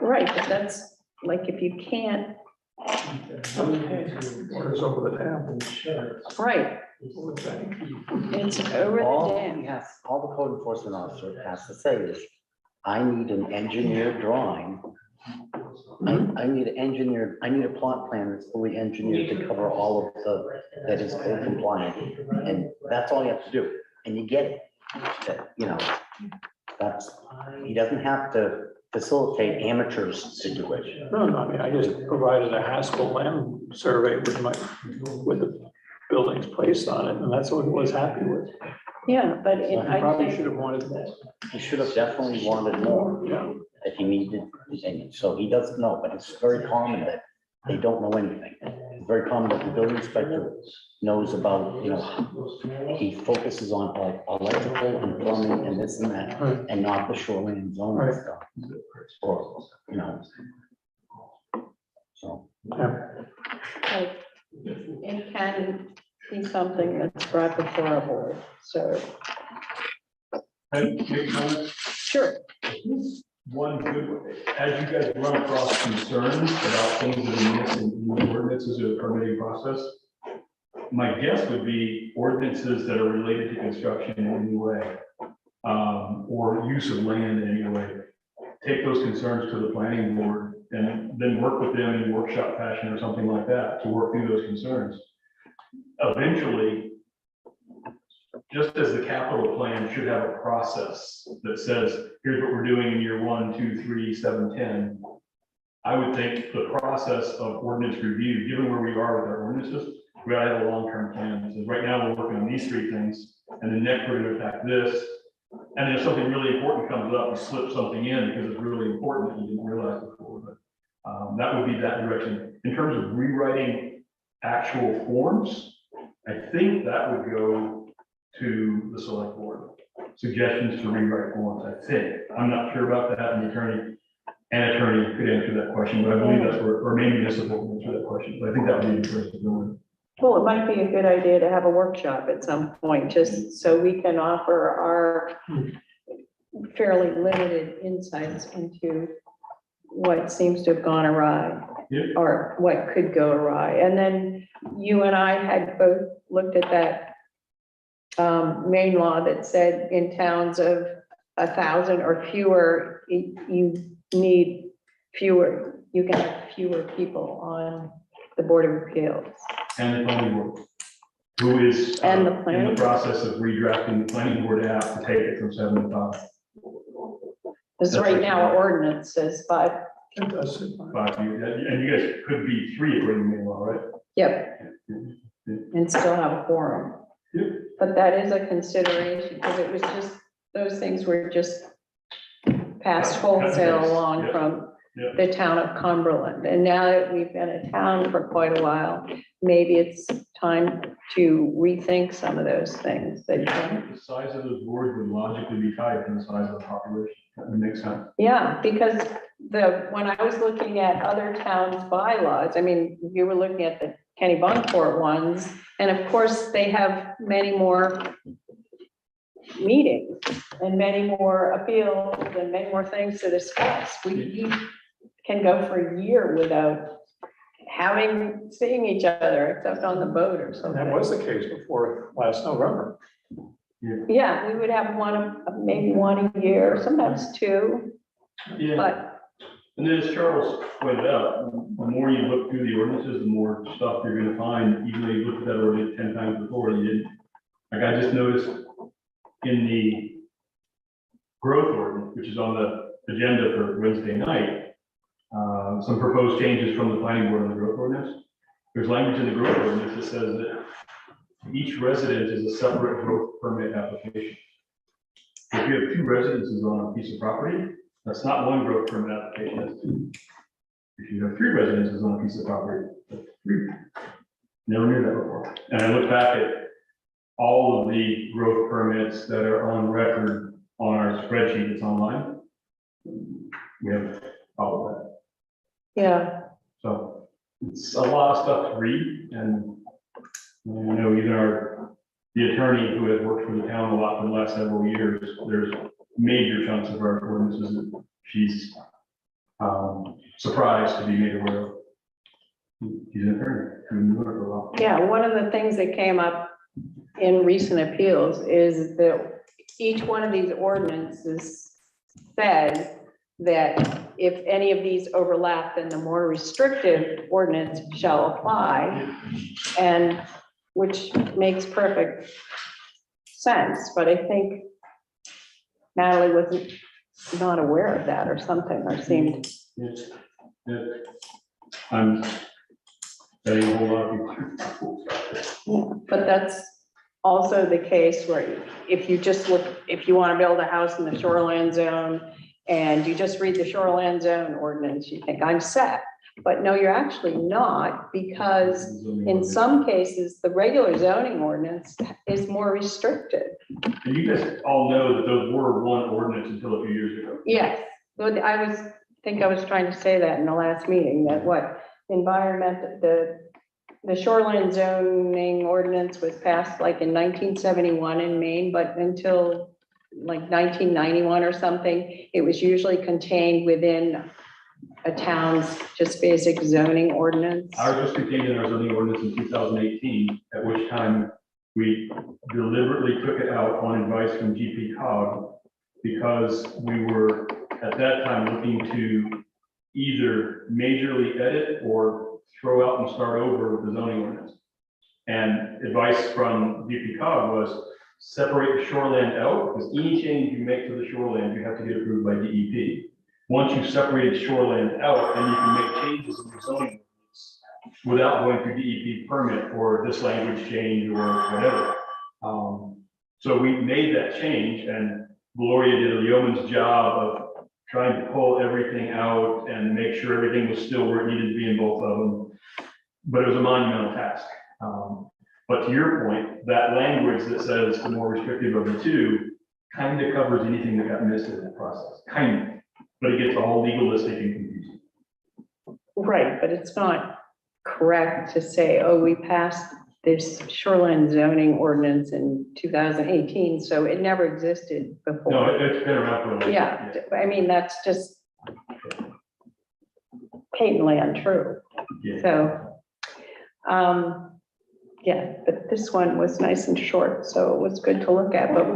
Right, but that's, like, if you can't, Water's over the dam. right, What would they? it's over the All dam. all the code enforcement officer has to say is, I need an engineered drawing. I need a plot plan that's fully engineered to cover all of that is code compliant. And that's all you have to do, and you get it. You know, he doesn't have to facilitate amateurs to do it. No, I mean, I just provided a Haskell land survey with the buildings placed on it, and that's what he was happy with. Yeah, but He I probably should think, have wanted more. He should have definitely wanted more. Yeah. That he needed, and so he doesn't know, but it's very common that they don't know anything. It's very common that the building inspector knows about, you know, he focuses on like electrical and plumbing and this and that, and not the shoreline zone Right. stuff. Or, you know. So, like, it can be something that's brought before a board, so, Hey, make comments? sure. One good way, as you guys run across concerns about things that are missing in the ordinances or the permitting process, my guess would be ordinances that are related to construction in any way, or use of land in any way. Take those concerns to the planning board and then work with them in workshop fashion or something like that to work through those concerns. Eventually, just as the capital plan should have a process that says, here's what we're doing in year 1, 2, 3, 7, 10. I would think the process of ordinance review, given where we are with our ordinances, we ought to have a long-term plan. So right now, we're working on these 3 things, and then next we're going to attack this. And then if something really important comes up, we slip something in because it's really important that you didn't realize before. But that would be that direction. In terms of rewriting actual forms, I think that would go to the select board. Suggestions to rewrite forms, I think. I'm not sure about that, and the attorney could answer that question, but I believe that's where, or maybe municipal can answer that question, but I think that would be the first one. Well, it might be a good idea to have a workshop at some point, just so we can offer our fairly limited insights into what seems to have gone awry. Yep. Or what could go awry. And then you and I had both looked at that main law that said in towns of 1,000 or fewer, you need fewer, you can have fewer people on the Board of Appeals. And the planning board, who is And the in planning the board. process of redrafting the planning board app to take it from 7 to 5. Because right now our ordinance says 5. It does. 5 years. And you guys could be 3 according to the law, right? Yep. And still have a quorum. Yep. But that is a consideration, because it was just, those things were just passed wholesale along Yep. from Yep. the town of Cumberland. And now that we've been a town for quite a while, maybe it's time to rethink some of those things that, The size of those boards would logically be tied to the size of the population. That would make sense. yeah, because when I was looking at other towns' bylaws, I mean, you were looking at the Kennebunkport ones, and of course, they have many more meetings and many more appeals and many more things to discuss. We can go for a year without seeing each other, except on the boat or And something. that was the case before last November. Yeah, we would have maybe one a year, sometimes two, Yeah. but And then as Charles pointed out, the more you look through the ordinances, the more stuff you're gonna find, even though you looked at that ordinance 10 times before, you didn't. Like I just noticed in the growth ordinance, which is on the agenda for Wednesday night, some proposed changes from the planning board on the growth ordinance. There's language in the growth ordinance that says that each residence is a separate growth permit application. If you have 2 residences on a piece of property, that's not one growth permit application, that's 2. If you have 3 residences on a piece of property, that's 3. Never knew that before. And I looked back at all of the growth permits that are on record on our spreadsheet that's online. We have all of that. yeah, So it's a lot of stuff to read, and I know even the attorney who has worked for the town a lot for the last several years, there's major chunks of our ordinances that she's surprised to be made aware of. He's an attorney, been doing it for a while. yeah. One of the things that came up in recent appeals is that each one of these ordinances said that if any of these overlap, then the more restrictive ordinance shall apply, and which makes perfect sense, but I think Natalie wasn't not aware of that or something, or seemed, Yes. Yeah. I'm betting a whole lot of people. but that's also the case where if you just look, if you want to build a house in the shoreland zone and you just read the shoreland zone ordinance, you think I'm set. But no, you're actually not, because in some cases, the regular zoning ordinance is more restrictive. And you guys all know that those were one ordinance until a few years ago. Yes, but I was trying to say that in the last meeting, that what the shoreline zoning ordinance was passed like in 1971 in Maine, but until like 1991 or something, it was usually contained within a town's just basic zoning ordinance. Ours was contained in our zoning ordinance in 2018, at which time we deliberately took it out on advice from GP Cog, because we were at that time looking to either majorly edit or throw out and start over the zoning ordinance. And advice from GP Cog was separate the shoreland out, because any change you make to the shoreland, you have to get approved by DEP. Once you've separated shoreland out, then you can make changes in your zoning ordinance without going through DEP permit or this language change or whatever. So we made that change, and Gloria did a yeoman's job of trying to pull everything out and make sure everything was still where it needed to be in both of them. But it was a monumental task. But to your point, that language that says the more restrictive of the two kind of covers anything that got missed in that process, kind of. But it gets all legalistic and confusing. Right, but it's not correct to say, oh, we passed this shoreline zoning ordinance in 2018, so it never existed before. No, it's been around for a while. Yeah, I mean, that's just, patently untrue. Yeah. So, yeah, but this one was nice and short, so it was good to look at, but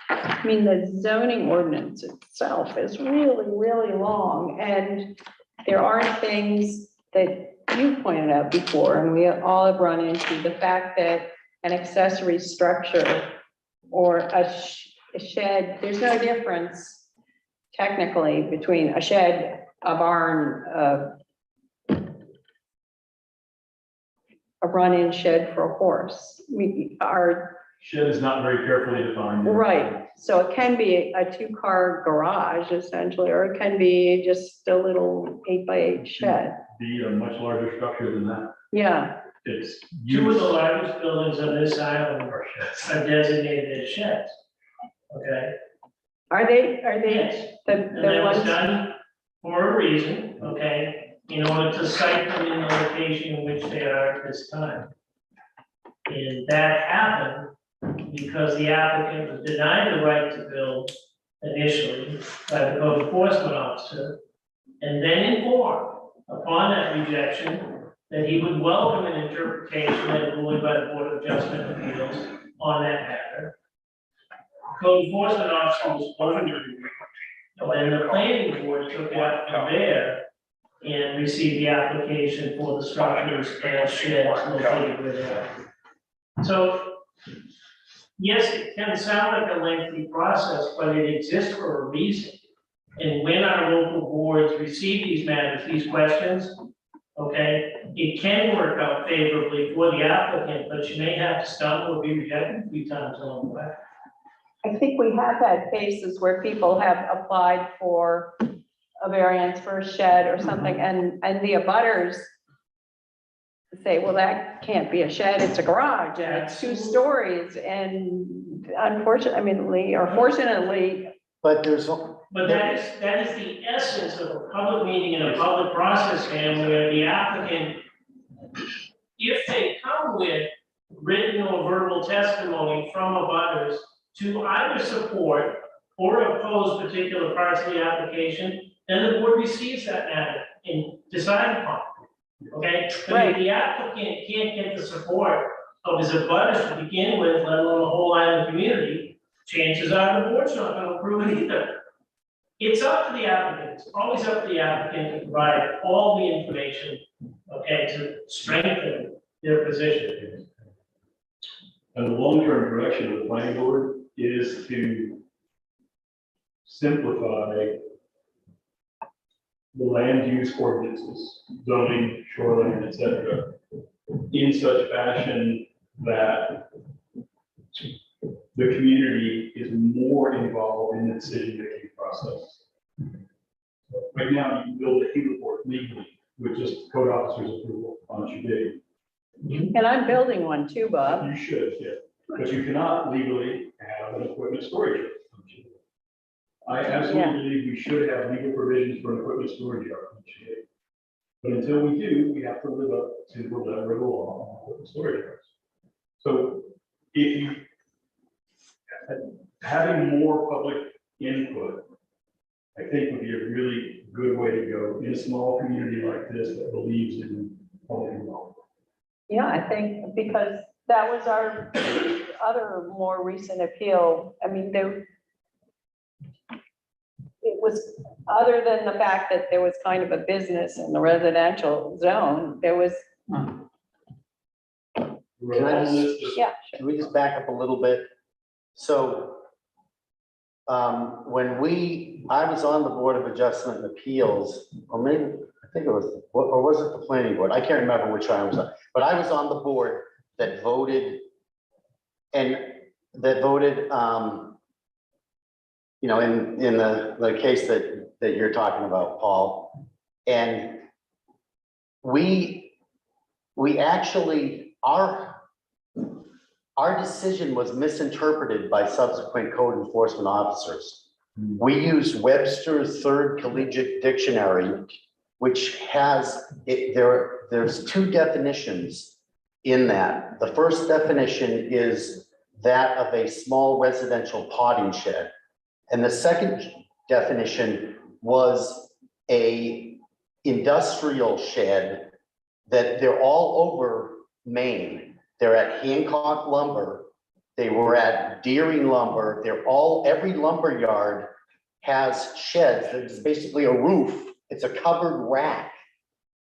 I mean, the zoning ordinance itself is really, really long, and there are things that you pointed out before, and we all have run into the fact that an accessory structure or a shed, there's no difference technically between a shed, a barn, a run-in shed for a horse. We are, Shed is not very carefully defined. right, so it can be a two-car garage essentially, or it can be just a little 8x8 shed. Be a much larger structure than that. Yeah, It's. Two of the used- largest buildings on this island are designated as sheds. Okay? are they, Yes. the And that was ones? done for a reason, okay, in order to site them in the location in which they are at this time. And that happened because the applicant was denied the right to build initially by the code enforcement officer, and then informed upon that rejection that he would welcome an interpretation and ruling by the Board of Adjustment Appeals on that matter. Code enforcement officer was overruled. And then the planning board took it up from there and received the application for the structures and sheds located where they are. So, yes, it can sound like a lengthy process, but it exists for a reason. And when our local boards receive these matters, these questions, okay, it can work out favorably for the applicant, but you may have to stumble or be rejected 3 times along the way. I think we have had cases where people have applied for a variance for a shed or something, and the abutters say, well, that can't be a shed, it's a garage, and it's 2 stories, and unfortunately, or fortunately, But there's, But that is the essence of a public meeting and a public process, and where the applicant, if they come with written or verbal testimony from abutters to either support or oppose particular parts of the application, then the board receives that matter and decides upon it. Okay? But Right. if the applicant can't get the support of his abutters to begin with, let alone the whole island community, chances are the board's not gonna approve it either. It's up to the applicant, it's always up to the applicant to provide all the information, okay, to strengthen their position. And the long-term direction of the planning board is to simplify the land use ordinances, zoning, shoreline, et cetera, in such fashion that the community is more involved in the decision-making process. Right now, you can build a heliport legally with just code officer's approval on your day. and I'm building one too, Bob. You should, yeah, but you cannot legally have an equipment storage yard. I absolutely believe we should have legal provisions for an equipment storage yard. But until we do, we have to live up to the letter of the law on equipment storage yards. So if you, having more public input, I think would be a really good way to go in a small community like this that believes in public involvement. Yeah, I think because that was our other more recent appeal. I mean, it was, other than the fact that there was kind of a business in the residential zone, there was, Can I just- yeah, can we just back up a little bit? So when I was on the Board of Adjustment and Appeals, or maybe, I think it was, or was it the planning board? I can't remember which one I was on, but I was on the board that voted you know, in the case that you're talking about, Paul. And we actually, our decision was misinterpreted by subsequent code enforcement officers. We use Webster's Third Collegiate Dictionary, which has, there's 2 definitions in that. The first definition is that of a small residential potting shed. And the second definition was a industrial shed that they're all over Maine. They're at Hancock Lumber. They were at Deering Lumber. They're all, every lumber yard has sheds. It's basically a roof. It's a covered rack.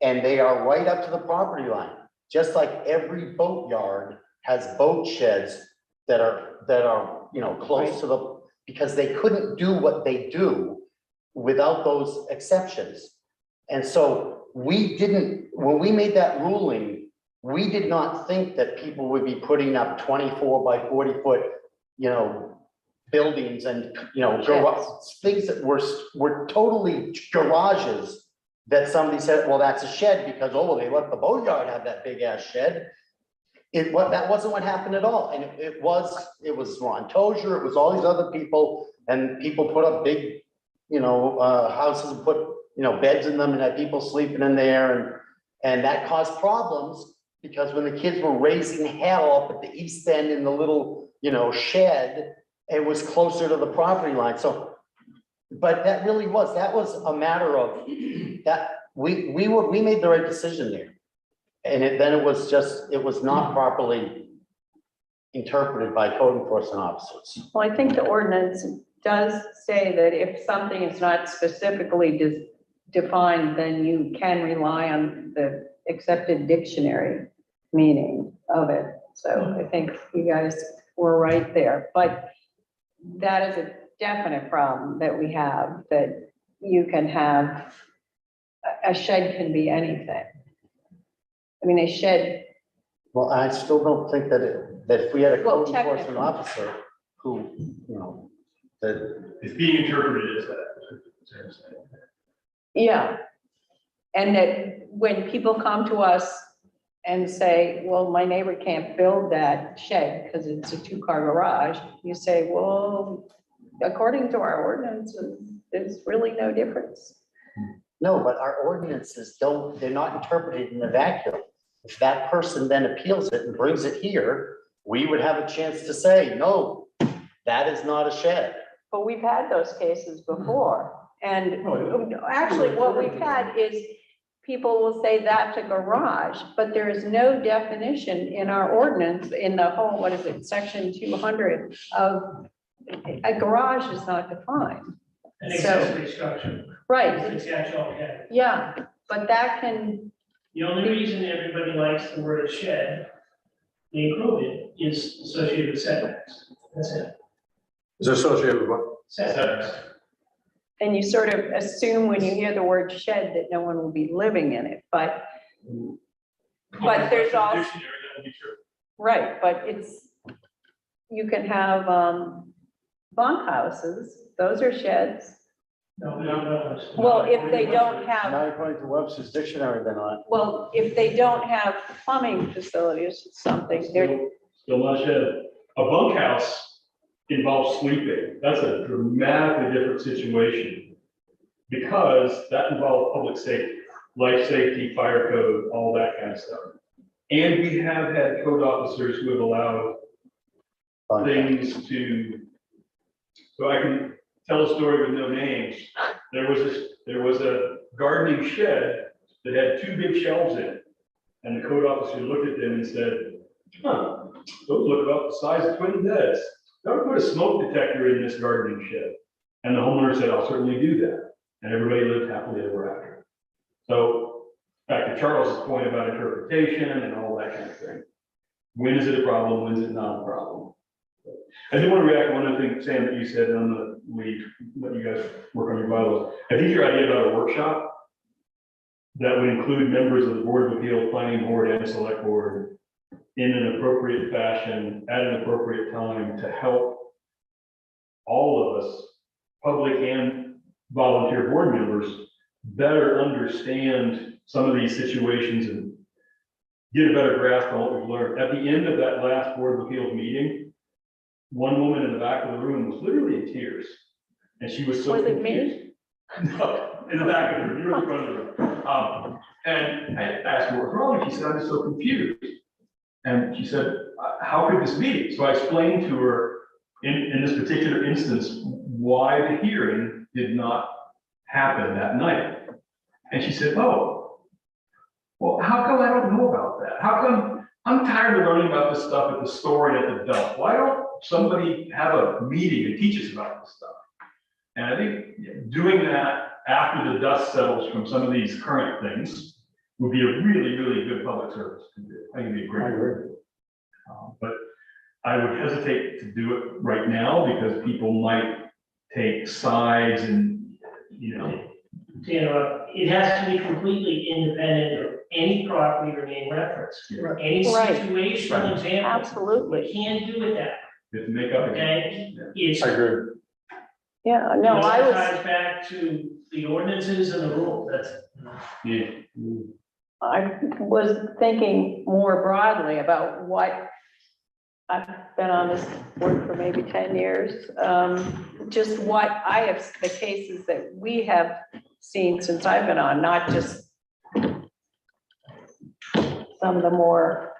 And they are right up to the property line. Just like every boat yard has boat sheds that are, you know, close to the, because they couldn't do what they do without those exceptions. And so we didn't, when we made that ruling, we did not think that people would be putting up 24 by 40 foot, you know, buildings and, you know, things that were totally garages that somebody said, well, that's a shed because, oh, well, they let the boatyard have that big ass shed. That wasn't what happened at all. And it was Ron Tozier, it was all these other people, and people put up big, you know, houses and put, you know, beds in them and had people sleeping in there. And that caused problems because when the kids were raising hell up at the east end in the little, you know, shed, it was closer to the property line. So, but that was a matter of that we made the right decision there. And then it was not properly interpreted by code enforcement officers. Well, I think the ordinance does say that if something is not specifically defined, then you can rely on the accepted dictionary meaning of it. So I think you guys were right there, but that is a definite problem that we have, that you can have, a shed can be anything. I mean, a shed. Well, I still don't think that if we had a Well, code enforcement technically. officer who, you know, that, It's being interpreted as that. Yeah. And that when people come to us and say, well, my neighbor can't build that shed because it's a 2-car garage, you say, well, according to our ordinances, there's really no difference. no, but our ordinances they're not interpreted in a vacuum. If that person then appeals it and brings it here, we would have a chance to say, no, that is not a shed. But we've had those cases before. And actually what we've had is people will say that's a garage, but there is no definition in our ordinance in the whole, what is it, section 200 of a garage is not defined. An accessory structure. Right, It's a catch-all category. yeah, but that can, The only reason everybody likes the word shed, the included, is associated with setbacks. That's it. Is associated with what? Setbacks. and you sort of assume when you hear the word shed that no one will be living in it, but there's also, Dictionary, that would be true. right, but you can have bunkhouses, those are sheds. No. Well, if they don't have, Not according to Webster's dictionary, they're not. well, if they don't have plumbing facilities, or something, they're, Still not a shed. A bunkhouse involves sleeping. That's a dramatically different situation. Because that involves public safety, life safety, fire code, all that kind of stuff. And we have had code officers who have allowed things to, so I can tell a story with no names. There was a gardening shed that had 2 big shelves in it. And the code officer looked at them and said, huh, those look about the size of twin beds. Don't put a smoke detector in this gardening shed. And the homeowner said, I'll certainly do that. And everybody lived happily ever after. So back to Charles's point about interpretation and all that kind of thing. When is it a problem? When is it not a problem? I do want to react to one other thing, Sam, that you said on the leave, let you guys work on your bylaws. I think your idea about a workshop that would include members of the Board of Appeal, Planning Board, and Select Board in an appropriate fashion, at an appropriate time to help all of us, public and volunteer board members, better understand some of these situations and get a better grasp on what we've learned. At the end of that last Board of Appeals meeting, one woman in the back of the room was literally in tears. And she was so Was it confused. No, in the back of the room, near the front of the room. And I asked her what's wrong, and she said, I'm just so confused. And she said, how could this be? So I explained to her in this particular instance, why the hearing did not happen that night. And she said, oh, well, how come I don't know about that? How come, I'm tired of learning about this stuff at the store and at the dump. Why don't somebody have a meeting and teach us about this stuff? And I think doing that after the dust settles from some of these current things would be a really, really good public service to do. I think it'd be a I great. agree. But I would hesitate to do it right now because people might take sides and, you know. To interrupt, it has to be completely independent of any property or name reference. Any Right. situational example, Absolutely. you can't do it that, You have to make up. okay? It's. I agree. Yeah, no, it I all was, ties back to the ordinances and the rules, that's. Yeah. I was thinking more broadly about what, I've been on this board for maybe 10 years. Just what I have, the cases that we have seen since I've been on, not just some of the more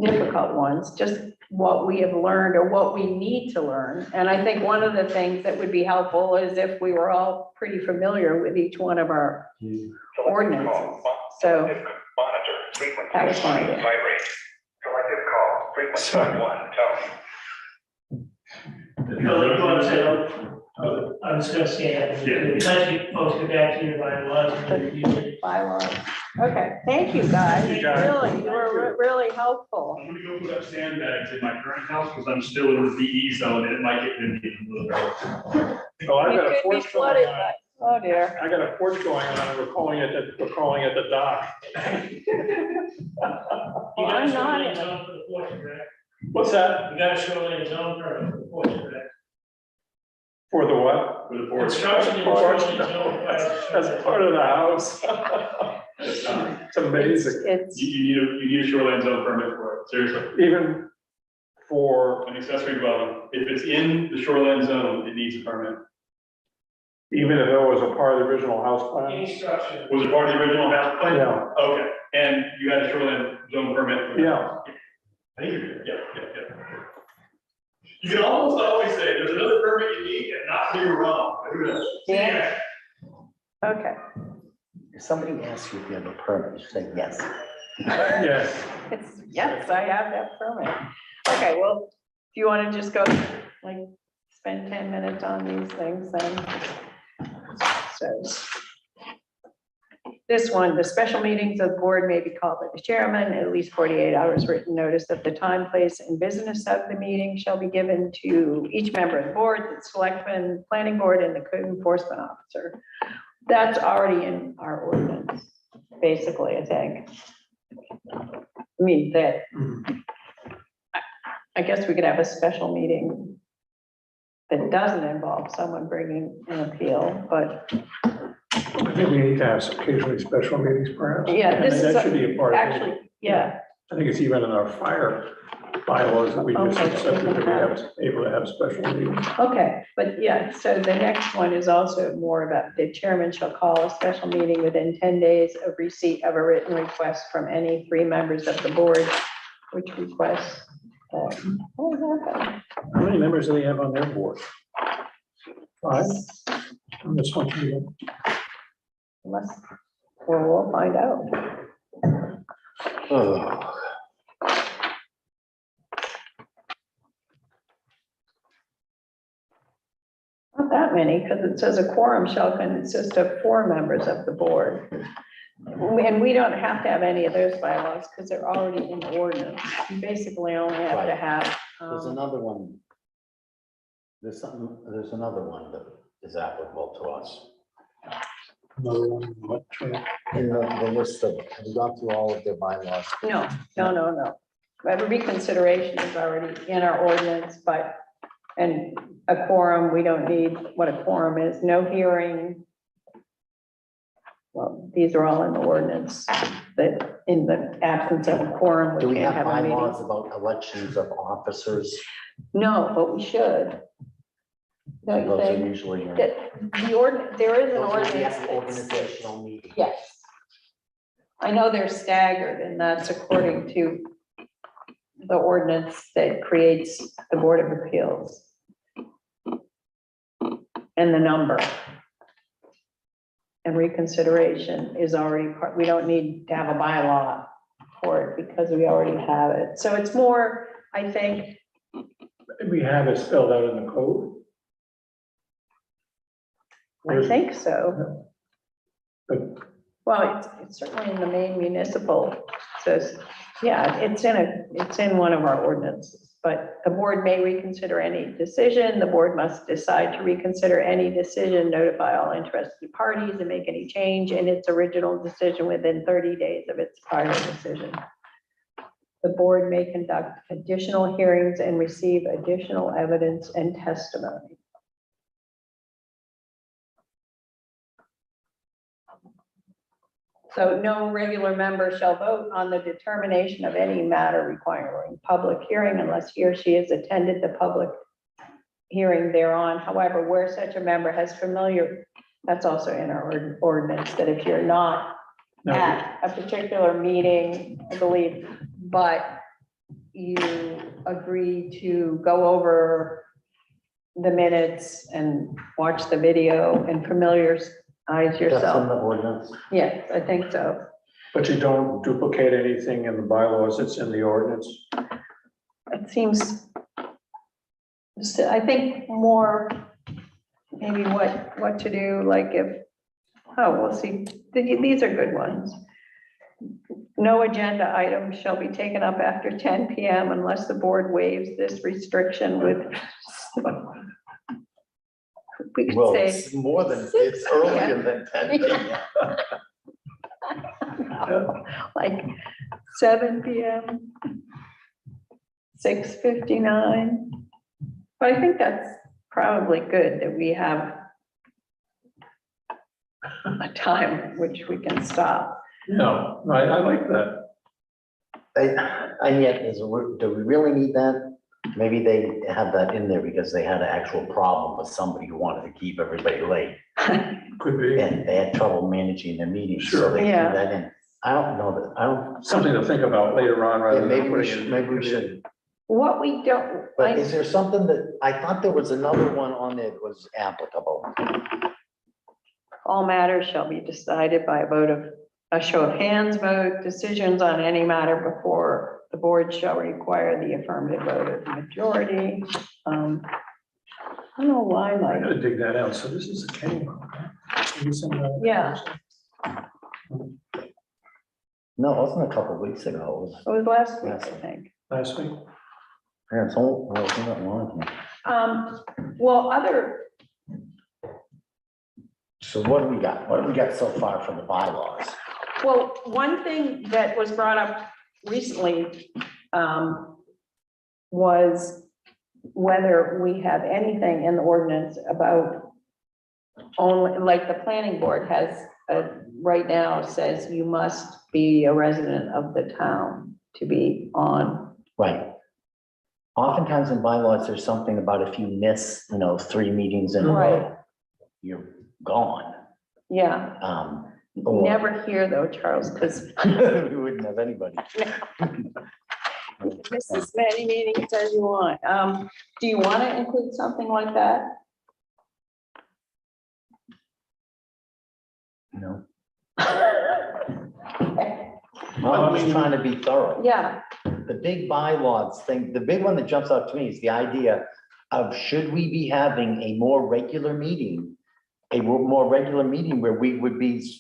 difficult ones, just what we have learned or what we need to learn. And I think one of the things that would be helpful is if we were all pretty familiar with each one of our ordinances. So that was my idea. Selective call, frequency 1, tone. No, like what I'm saying, I was gonna say that, let you folks get back to your bylaws and review it. Bylaws. Okay, thank you, guys. Thank you, guys. Really, you were really helpful. I'm gonna go put up sandbags in my current house because I'm still in the DE zone and it might get windy a little bit. Oh, I've You got a could be porch going flooded, on. but, oh dear. I got a porch going on, and we're calling it the dock. You got a I'm not shoreline in. zone for the porch, correct? What's that? You got a shoreline zone permit for the porch, correct? For the what? With a porch. Construction in Porch. shoreline zone. That's part of the house. It's amazing. It's, You need a shoreline zone permit for it, seriously. Even for, An accessory dwelling, if it's in the shoreline zone, it needs a permit. even if it was a part of the original house plan? Any structure. Was it part of the original house plan? Yeah, Okay, and you had a shoreline zone permit? for that? yeah. I think you're good, yeah. You can almost always say, there's another permit you need, and not say you're wrong, but who knows? Yeah. okay. If somebody asks you if you have a permit, you say yes. Yes. It's, yes, I have that permit. Okay, well, if you want to just go, like, spend 10 minutes on these things, then. So. This one, the special meetings of the board may be called by the chairman, at least 48 hours written notice of the time, place, and business of the meeting shall be given to each member of the board, the selectman, planning board, and the code enforcement officer. That's already in our ordinance, basically, I think. I mean, that, I guess we could have a special meeting that doesn't involve someone bringing an appeal, but I think we need to have occasionally special meetings perhaps. Yeah, And this is that should be a part of it. actually, yeah, I think it's even in our fire bylaws that we just Okay. accepted that we have able to have special meetings. okay, but yeah, so the next one is also more about the chairman shall call a special meeting within 10 days of receipt of a written request from any 3 members of the board, which requests. What happened? How many members do they have on their board? 5? On this one, here. Unless, well, we'll find out. Oh, Not that many, because it says a quorum shall consist of 4 members of the board. And we don't have to have any of those bylaws because they're already in the ordinance. You basically only have to Right. have, there's another one. There's another one that is applicable to us. Another one, what, In the list of, have you gone through all of their bylaws? no. But reconsideration is already in our ordinance, but, and a quorum, we don't need what a quorum is, no hearing. Well, these are all in the ordinance, that in the absence of a quorum, Do we we can't have have a meeting. bylaws about elections of officers? No, but we should. Don't you Those are think? usually. That the ordinance, there is an Those would be ordinance at the that organizational meeting. yes. I know they're staggered, and that's according to the ordinance that creates the Board of Appeals. And the number. and reconsideration is already part, we don't need to have a bylaw for it because we already have it. So it's more, I think, We have it spelled out in the code. I think so. But Well, it's certainly in the main municipal, says, yeah, it's in one of our ordinances. But the board may reconsider any decision, the board must decide to reconsider any decision, notify all interested parties and make any change in its original decision within 30 days of its prior decision. The board may conduct additional hearings and receive additional evidence and testimony. So no regular member shall vote on the determination of any matter requiring public hearing unless he or she has attended the public hearing thereon. However, where such a member has familiar, that's also in our ordinance, that if you're not no, at a particular meeting, I believe, but you agree to go over the minutes and watch the video and familiarize That's in yourself. the ordinance. Yes, I think so. but you don't duplicate anything in the bylaws, it's in the ordinance. It seems, so I think more maybe what to do, like if, oh, we'll see, these are good ones. No agenda item shall be taken up after 10 PM unless the board waives this restriction with. We could Well, say, it's more than, 6 it's earlier p.m. than 10 p.m. like 7 PM, 6:59. But I think that's probably good that we have a time at which we can stop. No, I like that. And yet, do we really need that? Maybe they have that in there because they had an actual problem with somebody who wanted to keep everybody late. Could be And they had trouble managing their meetings, so Sure. they threw Yeah. that in. I don't know that, I don't, something to think about later on, yeah, rather than. maybe we putting should, it- maybe we should. What we don't, But is there something that, I thought there was another one on there that was applicable. all matters shall be decided by a show of hands vote. Decisions on any matter before the board shall require the affirmative vote of the majority. I don't know why, I like, gotta dig that out, so this is a Kenny one, right? Is this in the- Yeah. No, it wasn't a couple of weeks ago. It was, it was last week, I think. Last week, yeah, it's all, well, it's not long. Well, other, So what do we got? What do we got so far from the bylaws? well, one thing that was brought up recently was whether we have anything in the ordinance about only, like the planning board has, right now says you must be a resident of the town to be on. Right. Oftentimes in bylaws, there's something about if you miss, 3 meetings in a row, Right. you're gone. Yeah, Or- never here though, Charles, because We wouldn't have anybody. miss as many meetings as you want. Do you want to include something like that? No. I'm just trying to be thorough. Yeah, The big bylaws thing, the big one that jumps out to me is the idea of should we be having a more regular meeting? Where we would be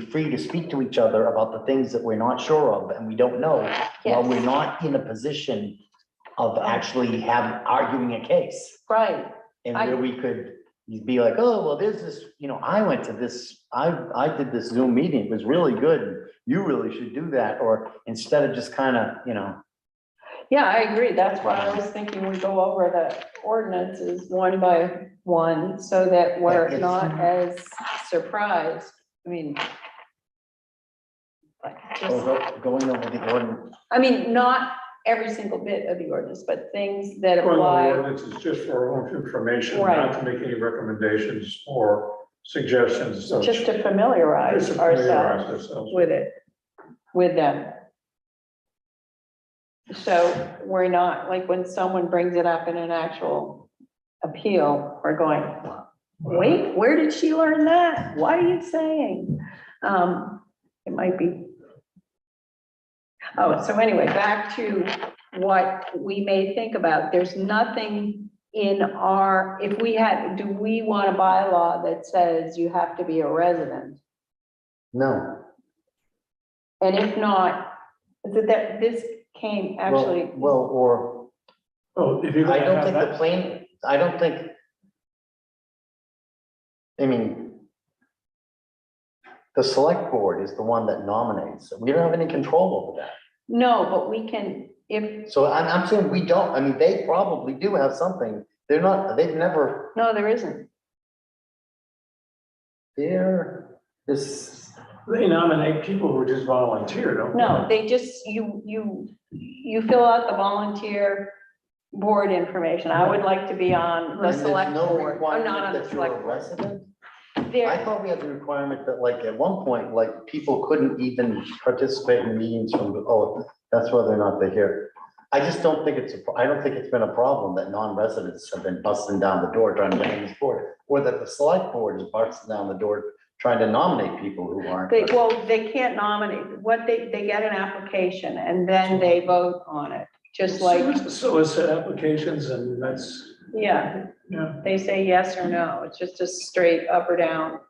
free to speak to each other about the things that we're not sure of and we don't know. While Yes. we're not in a position of actually arguing a case. right. And where we could be like, oh, well, there's this, I went to this, I did this Zoom meeting, it was really good. You really should do that. Or instead of just kind of, Yeah, I agree. That's why I was thinking we go over the ordinances one by one so that we're It's- not as surprised. I mean, like, just- going over the ordinance. I mean, not every single bit of the ordinance, but things that going on the apply. ordinance is just for our own information, Right. not to make any recommendations or suggestions. So Just to familiarize just to familiarize ourselves ourselves. with it, with them. So we're not, like, when someone brings it up in an actual appeal, we're going, Wait, where did she learn that? What are you saying? It might be. Oh, so anyway, back to what we may think about. There's nothing in our, if we had, do we want a bylaw that says you have to be a resident? No. And if not, that this came actually, Well, or Oh, if you're I gonna don't have think the that, plain, I don't think. I mean. The select board is the one that nominates. We don't have any control over that. no, but we can, if, So I'm saying we don't, I mean, they probably do have something. They're not, they've never, no, there isn't. they're this, they nominate people who just volunteer, don't they? No, they just, you fill out the volunteer board information. I would like to be on the and there's select no board. Oh, requirement not on the that you're a select board. resident. I There, thought we had the requirement that like at one point, like people couldn't even participate in meetings from, oh, that's whether or not they're here. I just don't think I don't think it's been a problem that non-residents have been busting down the door trying to get on this board. Or that the select board is busting down the door trying to nominate people who aren't. they can't nominate. What they get an application and then they vote on it, just like, Solicit applications and that's, yeah, yeah. they say yes or no. It's just a straight up or down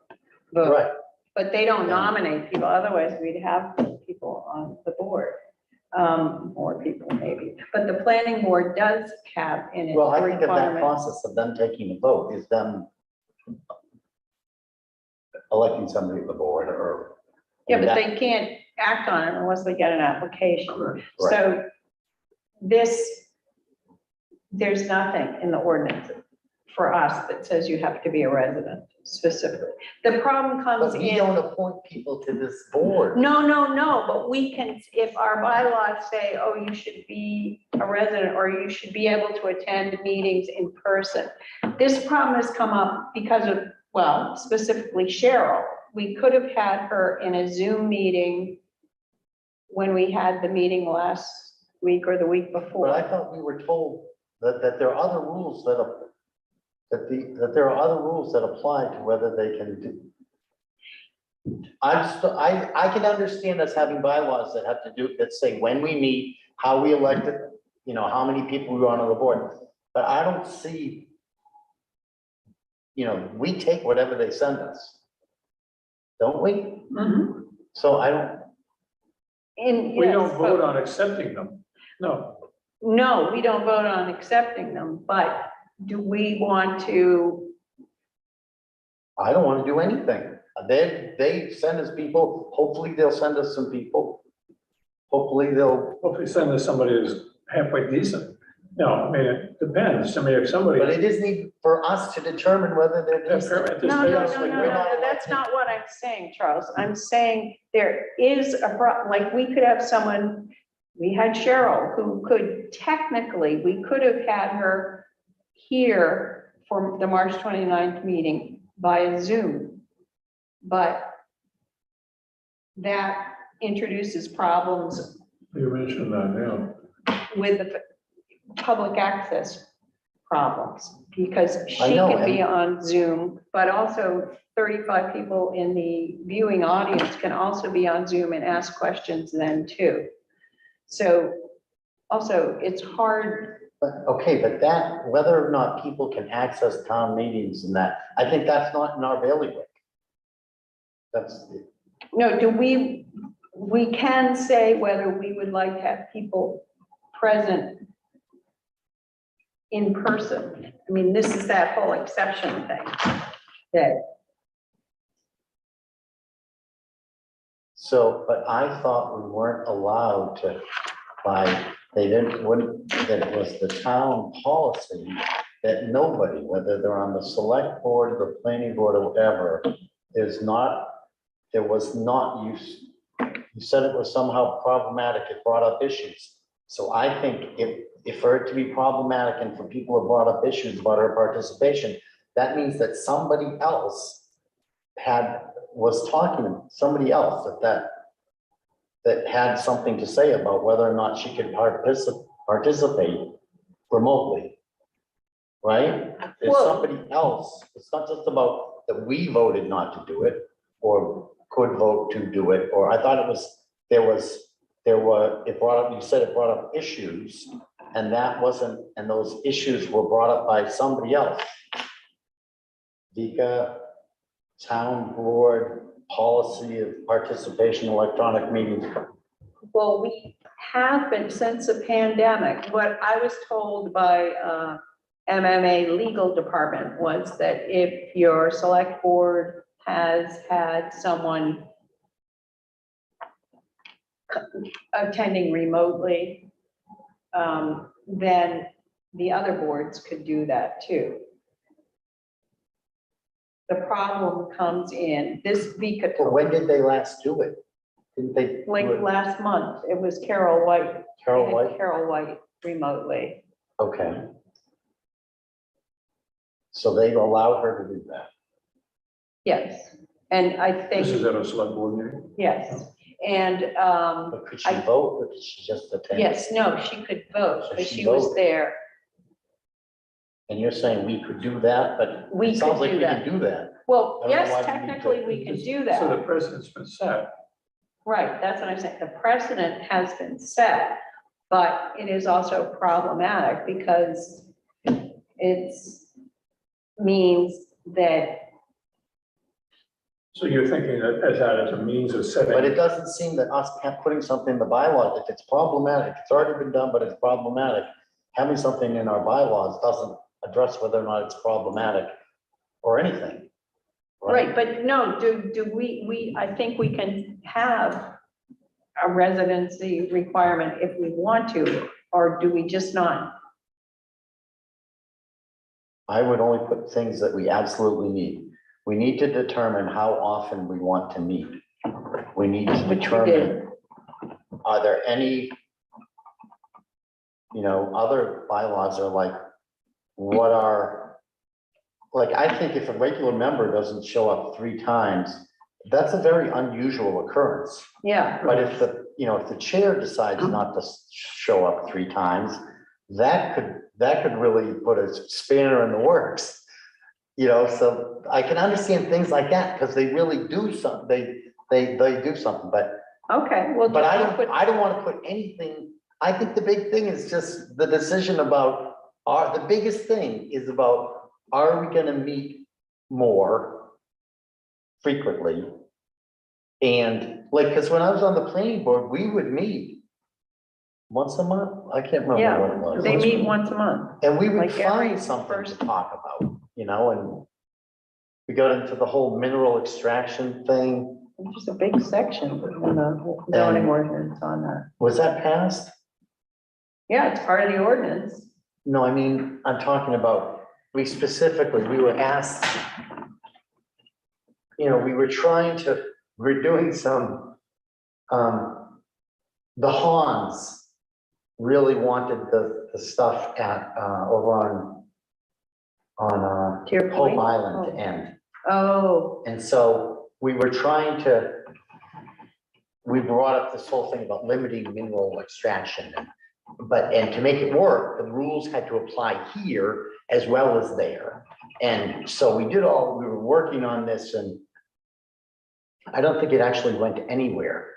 vote. Right, But they don't nominate people, otherwise we'd have people on the board. More people maybe, but the planning board does have in it well, I the think that that requirement. process of them taking a vote is them electing somebody to the board or. Yeah, but that- they can't act on it unless they get an application. Correct. So there's nothing in the ordinance for us that says you have to be a resident specifically. The problem comes But we in. don't appoint people to this board. No, but we can, if our bylaws say, oh, you should be a resident or you should be able to attend meetings in person. This problem has come up because of, well, specifically Cheryl. We could have had her in a Zoom meeting when we had the meeting last week or the week But I before. thought we were told that there are other rules that there are other rules that apply to whether they can do. I can understand us having bylaws that have to do, that say when we meet, how we elect it, you know, how many people we want on the board. But I don't see, you know, we take whatever they send us. Don't we? Mhm. So I don't, And We yes, don't vote but- on accepting them. No, No, we don't vote on accepting them, but do we want to? I don't want to do anything. They send us people, hopefully they'll send us some people. Hopefully they'll, hopefully send us somebody who's halfway decent. No, I mean, it depends. I mean, if somebody. but it isn't even for us to determine whether they're decent. At this No, stage, no, it's no, like, no, we're no, not- that's not what I'm saying, Charles. I'm saying there is like, we could have someone, we had Cheryl, who could technically, we could have had her here for the March 29th meeting via Zoom. But that introduces problems You mentioned that, yeah. with the public access problems, because she I know, can be and- on Zoom, but also 35 people in the viewing audience can also be on Zoom and ask questions then too. So also, it's hard, But, okay, but that, whether or not people can access town meetings and that, I think that's not in our bailiwick. That's, no, we can say whether we would like to have people present in person. I mean, this is that whole exception thing that, so, but I thought we weren't allowed to, that it was the town policy that nobody, whether they're on the select board, the planning board or whatever, you said it was somehow problematic, it brought up issues. So I think if for it to be problematic and for people who brought up issues about our participation, that means that somebody else was talking, somebody else that had something to say about whether or not she could participate remotely. right? There's Well- somebody else. It's not just about that we voted not to do it or could vote to do it, or I thought it was, it brought up, you said it brought up issues, and that wasn't, and those issues were brought up by somebody else. Vika, town board, policy of participation in electronic meetings. Well, we have been since the pandemic. What I was told by MMA legal department was that if your select board has had someone attending remotely, then the other boards could do that too. The problem comes in this week, But when did they last do it? Didn't they? like last month, it was Carol White. Carol had White? Carol White remotely. Okay. So they've allowed her to do that. Yes, and I This is think, at a select board meeting. yes, and, But could she vote or did she just attend? yes, no, she could vote, So but she she was voted. there. And you're saying we could do that, but We it sounds could like do we that. can do that. Well, I don't know why yes, we need technically, to- we can do So the that. precedent's been set. Right, that's what I'm saying. The precedent has been set, but it is also problematic because it's means that, So you're thinking that as a means of setting. But it doesn't seem that us putting something in the bylaws, if it's problematic, it's already been done, but it's problematic. Having something in our bylaws doesn't address whether or not it's problematic or anything. right, but no, do we, I think we can have a residency requirement if we want to, or do we just not? I would only put things that we absolutely need. We need to determine how often we want to meet. We need to Which we determine, are there any, other bylaws are like, what are, like, I think if a regular member doesn't show up 3 times, that's a very unusual occurrence. Yeah, But if if the chair decides not to show up 3 times, that could really put a spanner in the works. So I can understand things like that because they really do something, they do something, but okay, well. I just put- don't want to put anything, I think the big thing is just the decision about, the biggest thing is about, are we gonna meet more frequently? And like, because when I was on the planning board, we would meet once a month, I can't remember what it Yeah, was. they meet once a month. And we would like every find something to first- talk about, and we got into the whole mineral extraction thing. There's a big section in the zoning ordinance on that. Was that passed? Yeah, it's part of the ordinance. No, I mean, I'm talking about, we were asked, we were trying to, we're doing some, the Hans really wanted the stuff at, over on To your Hope point? Island Oh. to end. Oh, And so we were trying to, we brought up this whole thing about limiting mineral extraction. And to make it work, the rules had to apply here as well as there. And so we were working on this, and I don't think it actually went anywhere.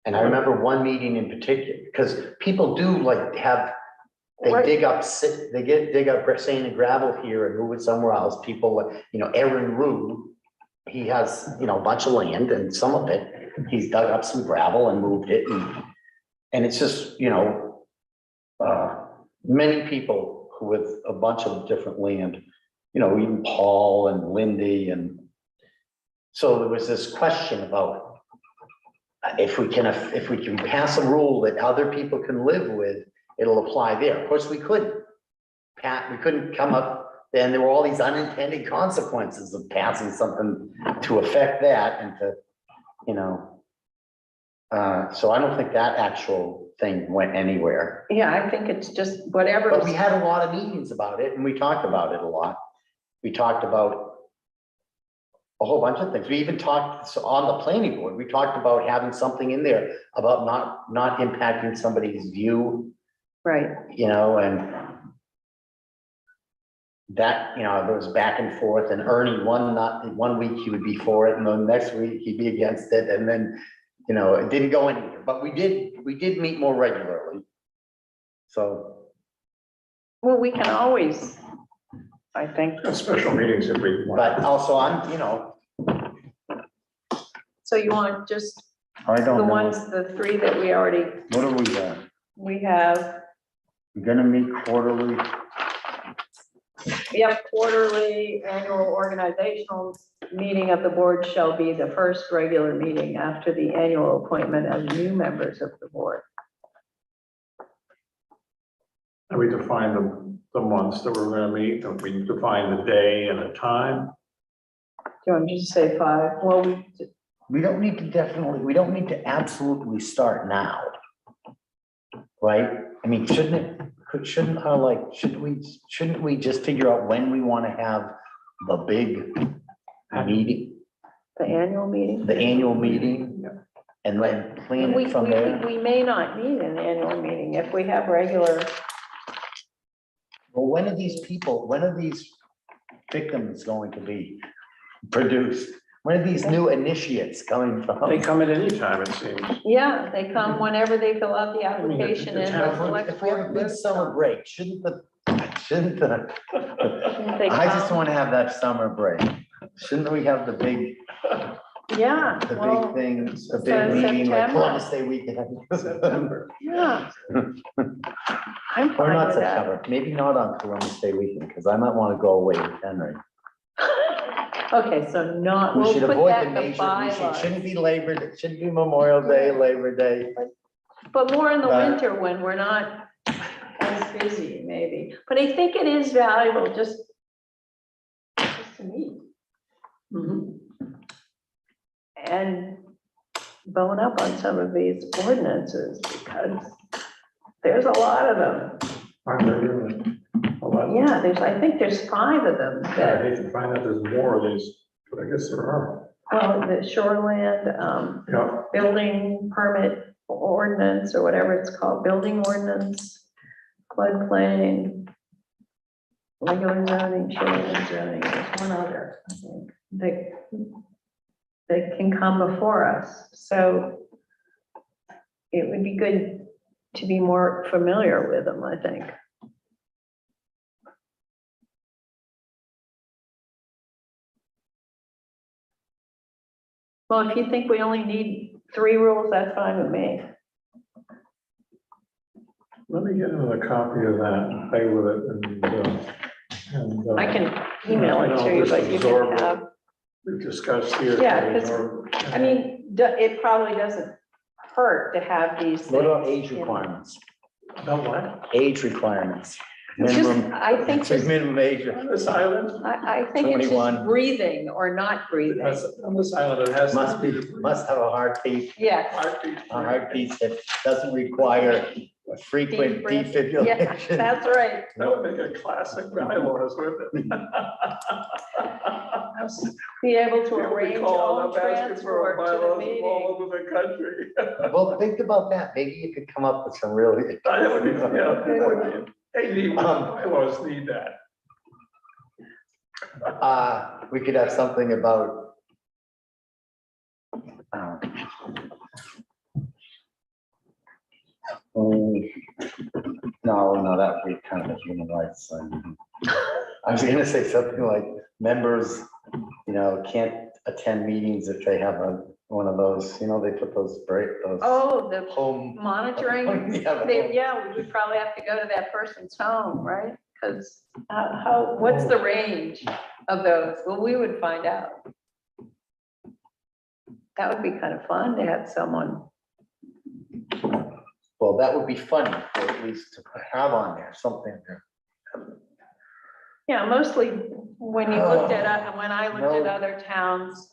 And I remember one meeting in particular, because people do like they Right. dig up sand and gravel here and move it somewhere else. People, Aaron Rue, he has, a bunch of land, and some of it, he's dug up some gravel and moved it. And it's just, many people with a bunch of different land, even Paul and Lindy. And so there was this question about if we can pass a rule that other people can live with, it'll apply there. Of course, we couldn't. We couldn't come up, and there were all these unintended consequences of passing something to affect that and to, so I don't think that actual thing went anywhere. yeah, I think it's just whatever. But we had a lot of meetings about it, and we talked about it a lot. We talked about a whole bunch of things. We even talked, so on the planning board, we talked about having something in there about not impacting somebody's view, Right, and that, you know, it was back and forth, and Ernie, one week he would be for it, and then next week he'd be against it, and then, you know, it didn't go anywhere, but we did meet more regularly. So, Well, we can always, I think, Special meetings if we want. but also I'm, you know, so you want just I the don't know, ones, the three that we already, what are we doing? we have, We're gonna meet quarterly, quarterly annual organizational meeting of the board shall be the first regular meeting after the annual appointment of new members of the board. And we define the months that we're gonna meet, and we define the day and the time. Do you want me to say 5? Well, we don't need to absolutely start now. Right? I mean, shouldn't we just figure out when we want to have the big meeting, the annual meeting? the annual meeting? And then plan it from there? We may not need an annual meeting if we have regular, Well, when are these victims going to be produced? When are these new initiates coming They from? come at any time, it seems. yeah, they come whenever they fill out the I mean, application it's and the half- select If we have a board. big summer break, shouldn't the, They I just come- want to have that summer break. Shouldn't we have the big Yeah, well, big things, a so big meeting like September. Columbus Day weekend? September. yeah. I'm Or fine not with that. September, maybe not on Columbus Day weekend, because I might want to go away with Henry. Okay, so not, We we'll should put avoid that the in the major, bylaws, shouldn't be Labor, it shouldn't be Memorial Day, Labor Day. but more in the But- winter when we're not as busy, maybe. But I think it is valuable just to meet and bone up on some of these ordinances because there's a lot of them. Aren't there really? A lot? Yeah, I think there's 5 of them I that, hate to find out there's more of these, but I guess there are. well, the shoreland, Yeah, building permit ordinance or whatever it's called, building ordinance, floodplain, regular zoning, shoreline zoning, there's one other, I think, that can come before us. So it would be good to be more familiar with them, I think. Well, if you think we only need 3 rules, that's fine with me. let me get another copy of that and play with it and. I can email it to you, but you Absorb can what have, We've discussed here. Yeah, 'cause, I mean, it probably doesn't hurt to have these things. What about age in- requirements? No, what? Age requirements, It's just, minimum, I think, just- minimum age. On this island, I think it's 21. just breathing or not breathing. on this island, it has. Must have a heartbeat, Yes, a heartbeat that doesn't require frequent Deep breath. yeah, defibrillation. that's right. That would make a classic bylaws, wouldn't it? Be able to Here we arrange call, all I'm asking for transport to the bylaws all meeting. over the country. Well, think about that, maybe you could come up with some really. That would be, yeah, that would be, hey, need, bylaws need that. We could have something about. um, No, that would be kind of a human rights thing. I was gonna say something like members, can't attend meetings if they have one of those, they put those those Oh, the home. monitoring, Yeah, yeah, we would probably have to go to that person's home, right? Because what's the range of those? Well, we would find out. That would be kind of fun to have someone. Well, that would be funny, or at least to have on there, something there. Yeah, mostly when you looked at, when I looked at No. other towns'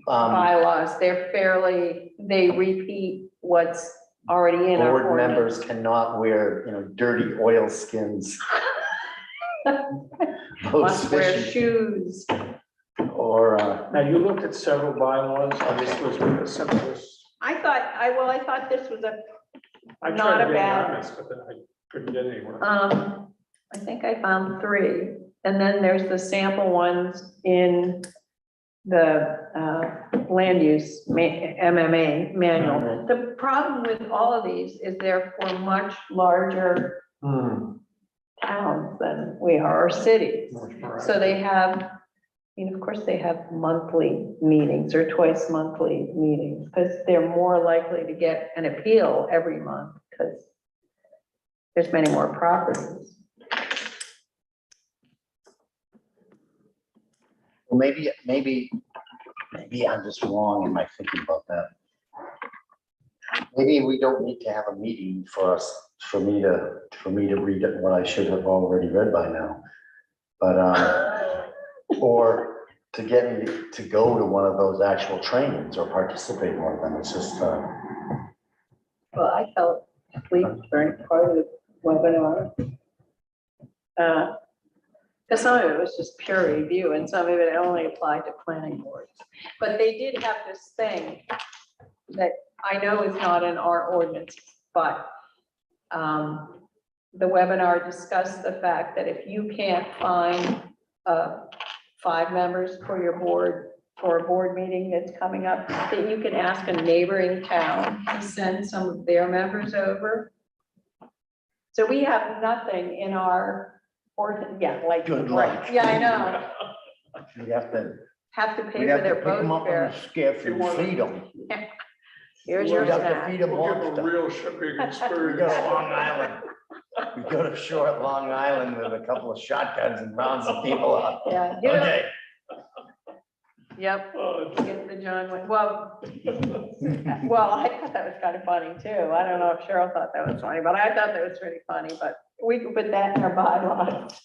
bylaws, they repeat what's already in our Board ordinance. members cannot wear, dirty oil skins. Must wear shoes. Or, Now, you looked at several bylaws, and this was the simplest. I thought this was I Not tried a to be bad- honest, but then I couldn't get anywhere. I think I found 3. And then there's the sample ones in the land use MMA manual. The problem with all of these is they're for much larger towns than we are, or cities. So they have, of course, they have monthly meetings or twice monthly meetings, because they're more likely to get an appeal every month, because there's many more properties. Well, maybe I'm just wrong in my thinking about that. Maybe we don't need to have a meeting for me to read what I should have already read by now. But, or to get me to go to one of those actual trainings or participate in one of them. It's just, Well, I felt asleep during part of the webinar. Because some of it was just peer review and some of it only applied to planning boards. But they did have this thing that I know is not in our ordinance, but the webinar discussed the fact that if you can't find 5 members for your board, for a board meeting that's coming up, that you can ask a neighboring town to send some of their members over. So we have nothing in our ordinance, yeah, like, Good right, luck. yeah, I know, we have to pay we for have to their pick them boat up fare. and scare food, feed them. Here's We your have to snack. feed them We'll give them lobster. real shipping We experience. go to Long Island. We go to short Long Island with a couple of shotguns and round some people up. Yeah, Okay. yep, Oh, get the John Wayne, well, I thought that was kind of funny too. I don't know if Cheryl thought that was funny, but I thought that was pretty funny, but we could put that in our bylaws.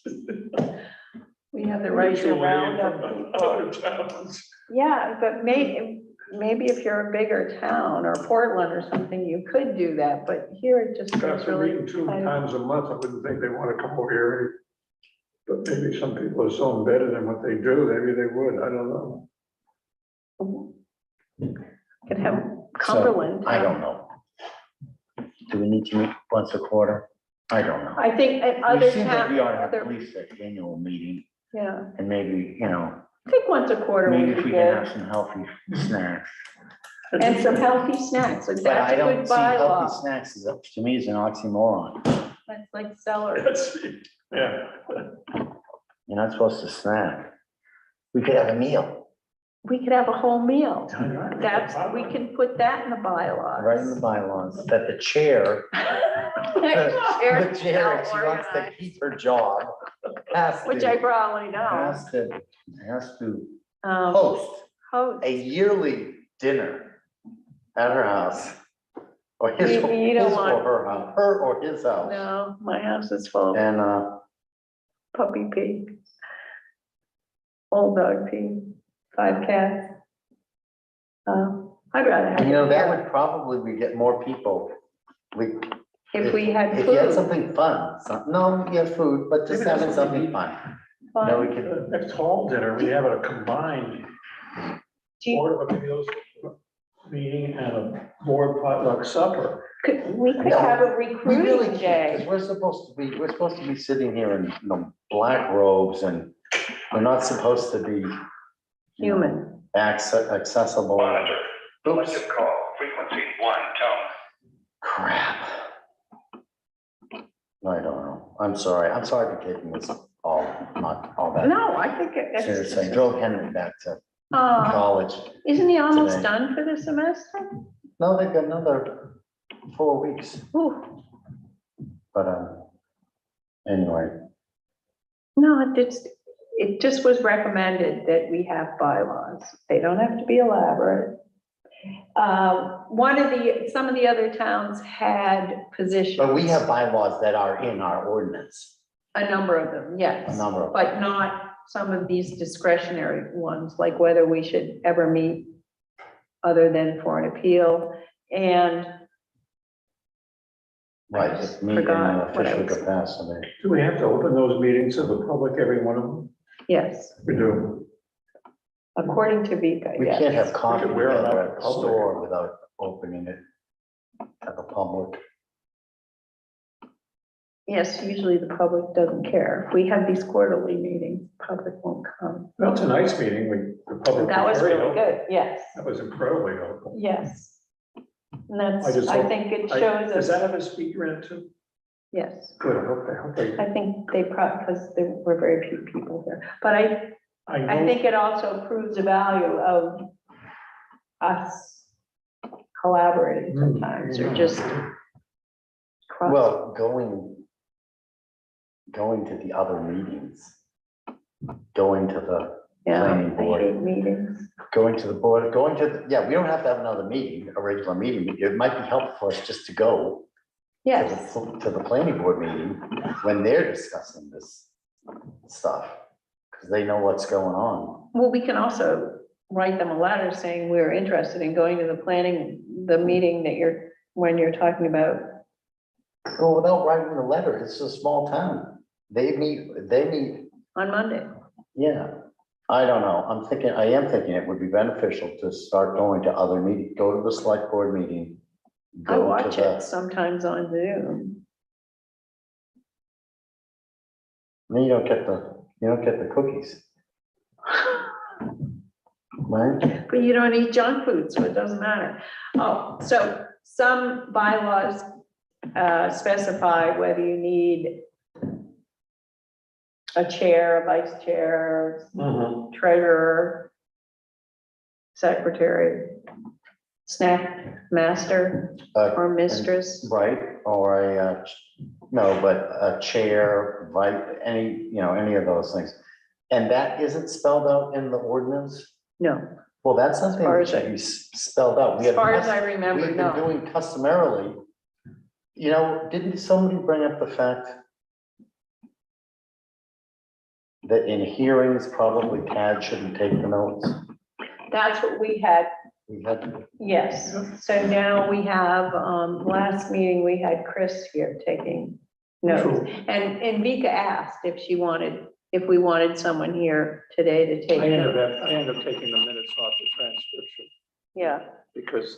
We have the right to round up people. Other towns. Yeah, but maybe if you're a bigger town or Portland or something, you could do that, but here it just feels After really. meeting 2 kind of- times a month, I wouldn't think they want to come over here. But maybe some people are so embedded in what they do, maybe they would, I don't know. Could have Cumberland. I don't know. Do we need to meet once a quarter? I don't know. I think at It other seems like we ought to towns, have at least an annual meeting yeah, and maybe, I think once a quarter maybe would if be we can have good. some healthy snacks. And some healthy snacks, so But that's I a don't good see healthy bylaw. snacks as, to me, is an oxymoron. That's like celery. That's, yeah. You're not supposed to snack. We could have a meal We could have a whole meal. We can put that in the bylaws. right in the bylaws that the chair, the chair, if she wants to keep her job, has Which I to, probably know. has to Um, host host. a yearly dinner at her house. Or his, You don't his want- or her house, her or his house. No, my house is full of And, puppy pee. Old dog pee, 5 cats. I'd rather have. and you know, it that here. would probably, we get more people. We, If we had if you had food. something fun, no, you have food, but just Maybe that's having what we something need. fun. fun. Then we could, Next hall dinner, we have a combined Do you- Board of Appeals meeting and a board potluck supper. We could No, have a we really recruiting can't, because day. we're supposed to be sitting here in, black robes and we're not supposed to be. Human. Accessible. Monitor. Oops, Selective call, frequency 1, tone. crap. I don't know. I'm sorry for taking this not all that No, I think it's. seriously. I drove Henry back to Oh, college. isn't he almost today. done for the semester? No, they've got another 4 weeks, Ooh, but, anyway, no, it just was recommended that we have bylaws. They don't have to be elaborate. Some of the other towns had positions. but we have bylaws that are in our ordinance, A number of them, a yes, number of. but not some of these discretionary ones, like whether we should ever meet other than for an appeal. And Right, I just just meet in an forgot what I official was- capacity. Do we have to open those meetings to the public, every one of them? yes, We do. according to Vika, We yes. can't have coffee wear them together out at in the public. store without opening it to the public. Yes, usually the public doesn't care. If we have these quarterly meetings, public won't come. Well, tonight's meeting, the public. That was very really helpful. good, yes, That was incredibly helpful. yes. And I that's, just I hope- think it I- shows Does that us, have a speaker in it too? yes. Good, I hope they, I think they probably, because there were very few people here, but I I think it also proves the value of us collaborating sometimes, or just. Well, going to the other meetings, going to the Yeah, planning I board. hate meetings. Going to the board, going to, yeah, we don't have to have another meeting, a regular meeting. It might be helpful for us just to go Yes, to the planning board meeting when they're discussing this stuff, because they know what's going on. well, we can also write them a letter saying we're interested in going to the meeting that when you're talking about. Well, without writing a letter, it's a small town. They meet, On Monday. yeah. I don't know. I am thinking it would be beneficial to start going to other meetings, go to the select board meeting. I Go to watch the, it sometimes on Zoom. then you don't get the cookies. Right? But you don't eat junk food, so it doesn't matter. Oh, so some bylaws specify whether you need a chair, a vice chair, treasurer, secretary, snack master or mistress. Right, or no, but a chair, any of those things. And that isn't spelled out in the ordinance? No, Well, that's something far that as should be spelled out. We as have far as I remember, We've been no. doing customarily. Didn't somebody bring up the fact that in hearings, probably Tad shouldn't take the notes? That's what we had. We had, Yes, so now we have, last meeting, we had Chris here taking notes. And Vika asked if we wanted someone here today to take I ended notes. up taking the minutes off the transcription Yeah, because,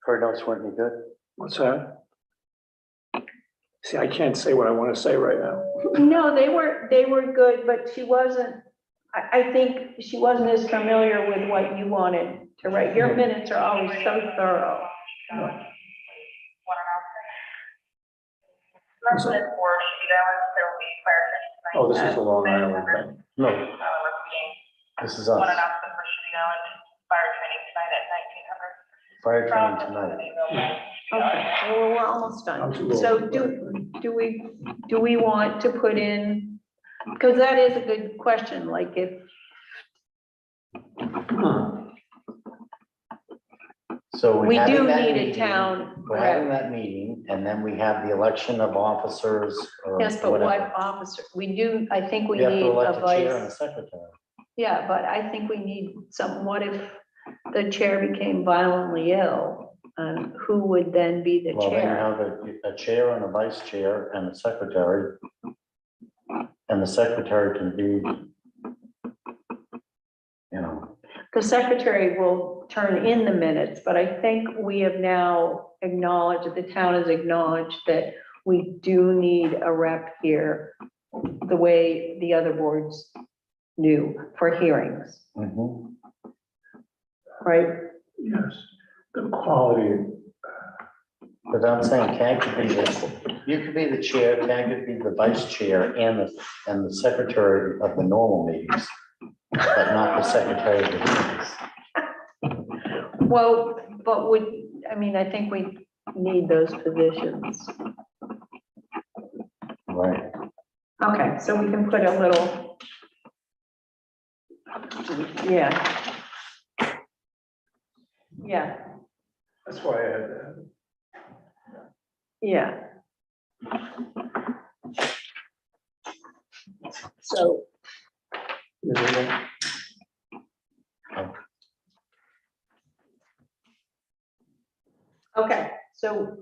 her notes weren't any good. what's that? See, I can't say what I want to say right now. no, they were good, but she wasn't, I think she wasn't as familiar with what you wanted to write. Your minutes are always so thorough. Oh, this is a Long Island thing. No. This is us. Fire training tonight. Okay, well, we're almost I'm too done. old. So do we want to put in, because that is a good question, like if, So we having do that need a meeting, town We're having rep. that meeting, and then we have the election of officers or Yes, but what whatever. officer, I think we We have need to a elect a chair and a vice. secretary. Yeah, but I think we need what if the chair became violently ill? And who would then be the Well, then you chair? have a chair and a vice chair and a secretary. And the secretary can be, The secretary will turn in the minutes, but I think we have now acknowledged, the town has acknowledged that we do need a rep here, the way the other boards do for hearings, mhm. right? Yes, the quality. But I'm saying Tag could be you could be the chair, Tag could be the vice chair and the secretary of the normal meetings, but not the secretary of the meetings. Well, but I think we need those positions. Right. Okay, so we can put a little. Yeah. Yeah, That's why I had that. yeah. So, okay, so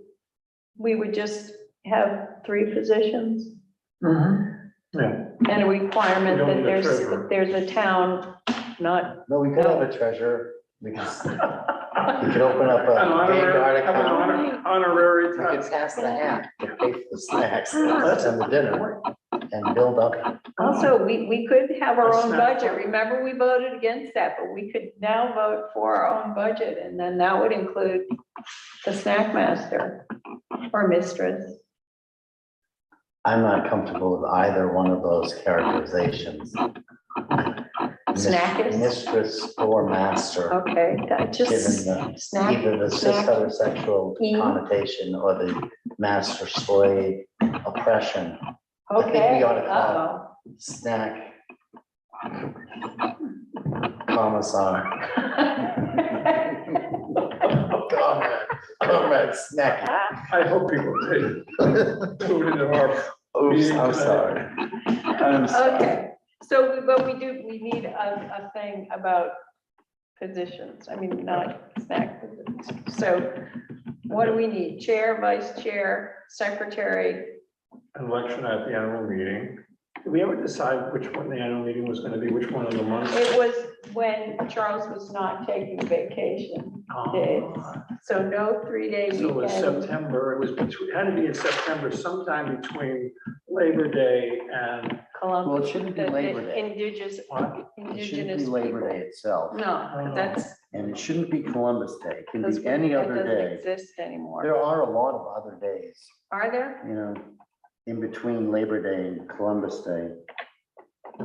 we would just have 3 positions Yeah, and a requirement We don't that need a treasurer. there's a town, not, No, we could have a treasurer. We could open up a An honorary, Vanguard have an account. honorary every You time. could pass the hat to pay for the snacks and the dinner and build up. Also, we could have our A own snack budget. bar. Remember, we voted against that, but we could now vote for our own budget, and then that would include the snack master or mistress. I'm not comfortable with either one of those characterizations. Snackist? Mistress or master, Okay, that given just the, snack, either the snack. cis-heterosexual E. connotation or the master slave oppression. I think we Okay, ought to call uh-oh. Snack. Commissar. Comrade snack. I hope people take, tune into our, Oops, I'm sorry. I'm sorry. Okay, so, but we need a thing about positions, I mean, not snack positions. So what do we need? Chair, vice chair, secretary? election at the annual meeting. Did we ever decide which one the annual meeting was gonna be, which one of the months? It was when Charles was not taking vacation days, so no 3-day So it was weekend. September, it was between, had to be in September, sometime between Labor Day and, Columbus, Well, it shouldn't be the Labor Day. Indigenous, what? It shouldn't indigenous be Labor people. Day itself, No, that's. and it shouldn't be Columbus Day. It can that's- be any that other doesn't day. exist anymore. There are a lot of other days, Are there? you know, in between Labor Day and Columbus Day.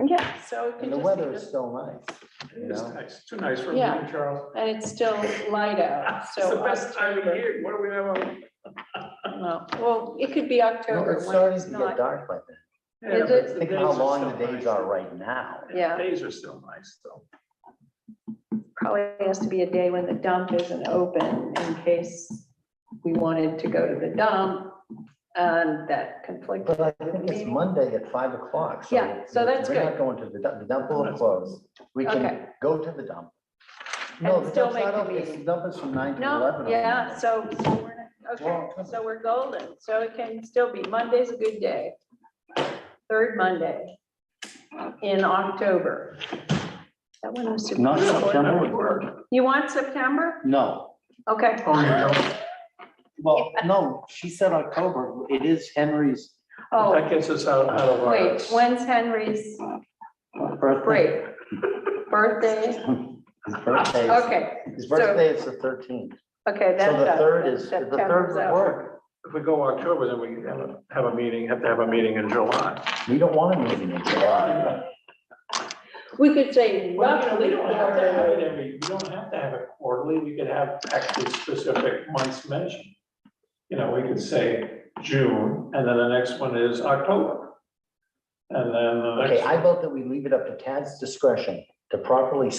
Yeah, so it can And the just weather be is this- still nice, you It's know? nice, too nice for me, Yeah. Charles. and it's still light out, It's the so best time of October. year, what do we have on? No, well, it could be No, October it's when starting it's to get not. dark by then. Yeah, Is but it? the Think of days how are long still the days nice. are right now. Yeah. Days are still nice, though. Probably has to be a day when the dump isn't open in case we wanted to go to the dump and that conflict. But I think it's Monday at 5 o'clock. Yeah, so that's We're not good. going to the dump will close. We Okay. can go to the dump. And No, the still dump's make not the open. meeting. The dump is from 9 to No, 11. on yeah, Monday. so okay, Well, so we're golden, so it can still be, Monday's a good day. Third Monday in October. That one was. Not September. September. That would work. You want September? No, Okay. Oh, you don't? well, no, she said October. It is Henry's Oh, That gets us out of our. wait, when's Henry's birthday. break? Birthday? His birthday, Okay, his birthday is the 13th. okay, that's. So the out. third is, the September's third would out. work. If we go October, then we have a meeting, have to have a meeting in July. We don't want a meeting in July. We could say. Well, you know, we roughly don't have to have quarterly. it every, we don't have to have it quarterly, we could have actually specific months mentioned. You know, we could say June, and then the next one is October. And then the Okay, next. I vote that we leave it up to Tad's discretion to properly,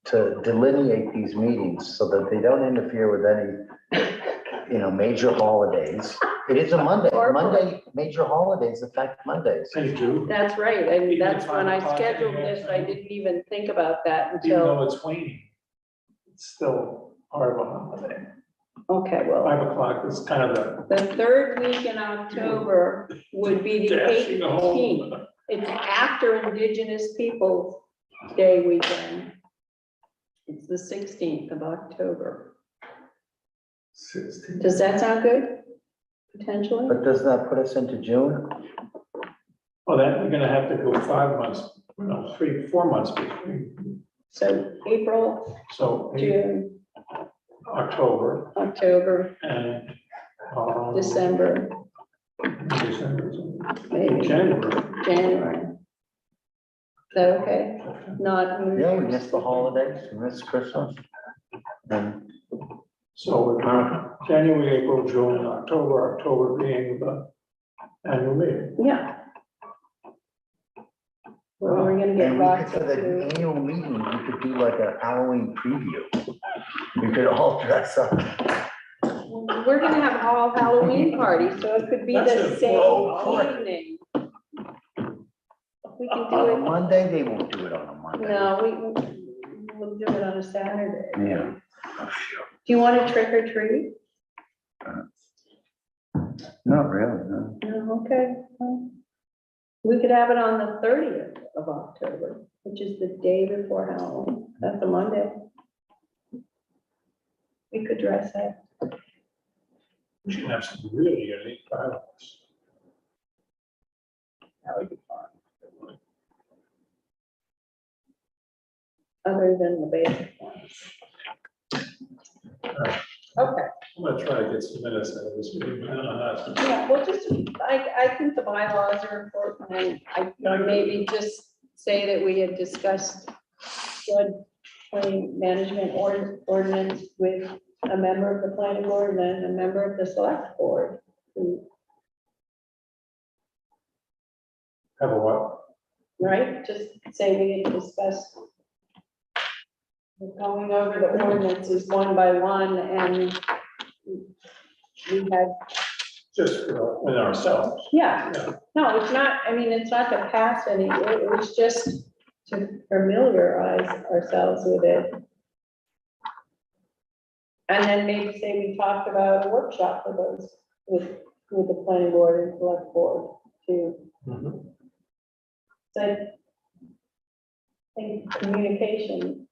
to delineate these meetings so that they don't interfere with any, you know, major holidays. It is a Monday. Or- Monday, major holidays affect Mondays. They do, That's right, and Even that's when I 5 o'clock scheduled in the this, I didn't even think about that even until, though it's waning. It's still part of a holiday. okay, well, 5 o'clock is kind of the third week in October would be the the dashing 18th. home. It's after Indigenous Peoples' Day weekend. It's the 16th of October. 16. Does that sound good? Potentially? But does that put us into June? Well, then we're gonna have to go 5 months, no, 4 months between, So April, so June, October October, and. December, December, maybe January. January. Is that okay? Not. New Yeah, we Year's. missed the holidays, we missed Christmas. And So we're going January, April, June, and October being the annual meeting. Yeah. Well, we're gonna get and we could, lots for of the food. annual meeting, we could do like a Halloween preview. We could all dress up. We're gonna have all Halloween parties, so it could be That's the a- same oh, correct. evening. We can On a do Monday, they won't do it on a it, Monday. no, we'll do it on a Saturday. Yeah. Do you want a trick or treat? Not really, no. No, okay. Well, we could have it on the 30th of October, which is the day before Halloween. That's a Monday. We could dress up. We should have some really unique bylaws. That would be fun. Other than the basic ones. Okay, I'm gonna try to get some minutes out of this meeting, but then I'm not. yeah, well, just, I think the bylaws are important, and I maybe just say that we had discussed floodplain management ordinance with a member of the planning board and then a member of the select board. Who, Have a what? right, just say we had discussed going over the ordinances one by one, and we had, Just in ourselves. yeah, Yeah. no, it's not, I mean, it's not to pass any, it was just to familiarize ourselves with it. And then maybe say we talked about a workshop for those with the planning board and select board too. Mhm. So I think communication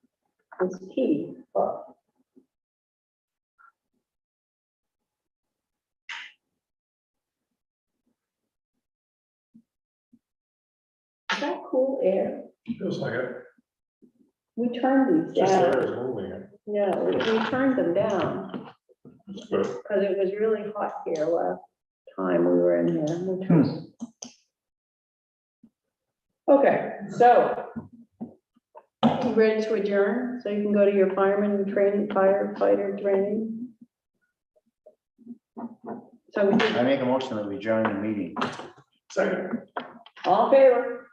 is key. Is that cool air? Feels like it. We turned these Just down. air is moving it. No, we turned them down It's good. because it was really hot here last time we were in here. We turned- Okay, so you ready to adjourn? So you can go to your fireman training, firefighter training? So we did, I make a motion that we adjourn the meeting. Second. all in favor?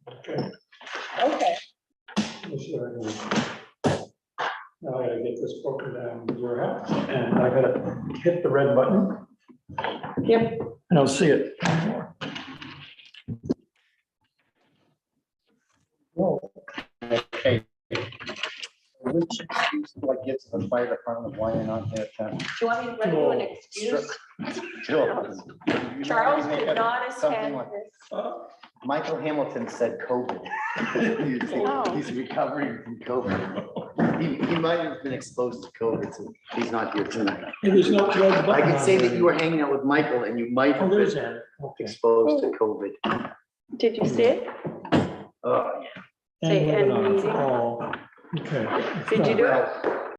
Okay. Okay. Let's see if I can- Now I gotta get this broken down with your help, and I gotta hit the red button, Yep. and I'll see it. Okay. Which excuse do I give to the fire department why you're not there? Tim? Do you want me to write you an excuse? Sure. Charles Make did it not something attend like- this. Michael Hamilton said COVID. Oh. He's recovering from COVID. He might have been exposed to COVID, so he's not here tonight. There's no red button. I could say that you were hanging out with Michael and you might Oh, have there's been that, okay. exposed to COVID. Did you see it? Oh, Say end webinar. meeting. Oh, okay. Did you do it? well,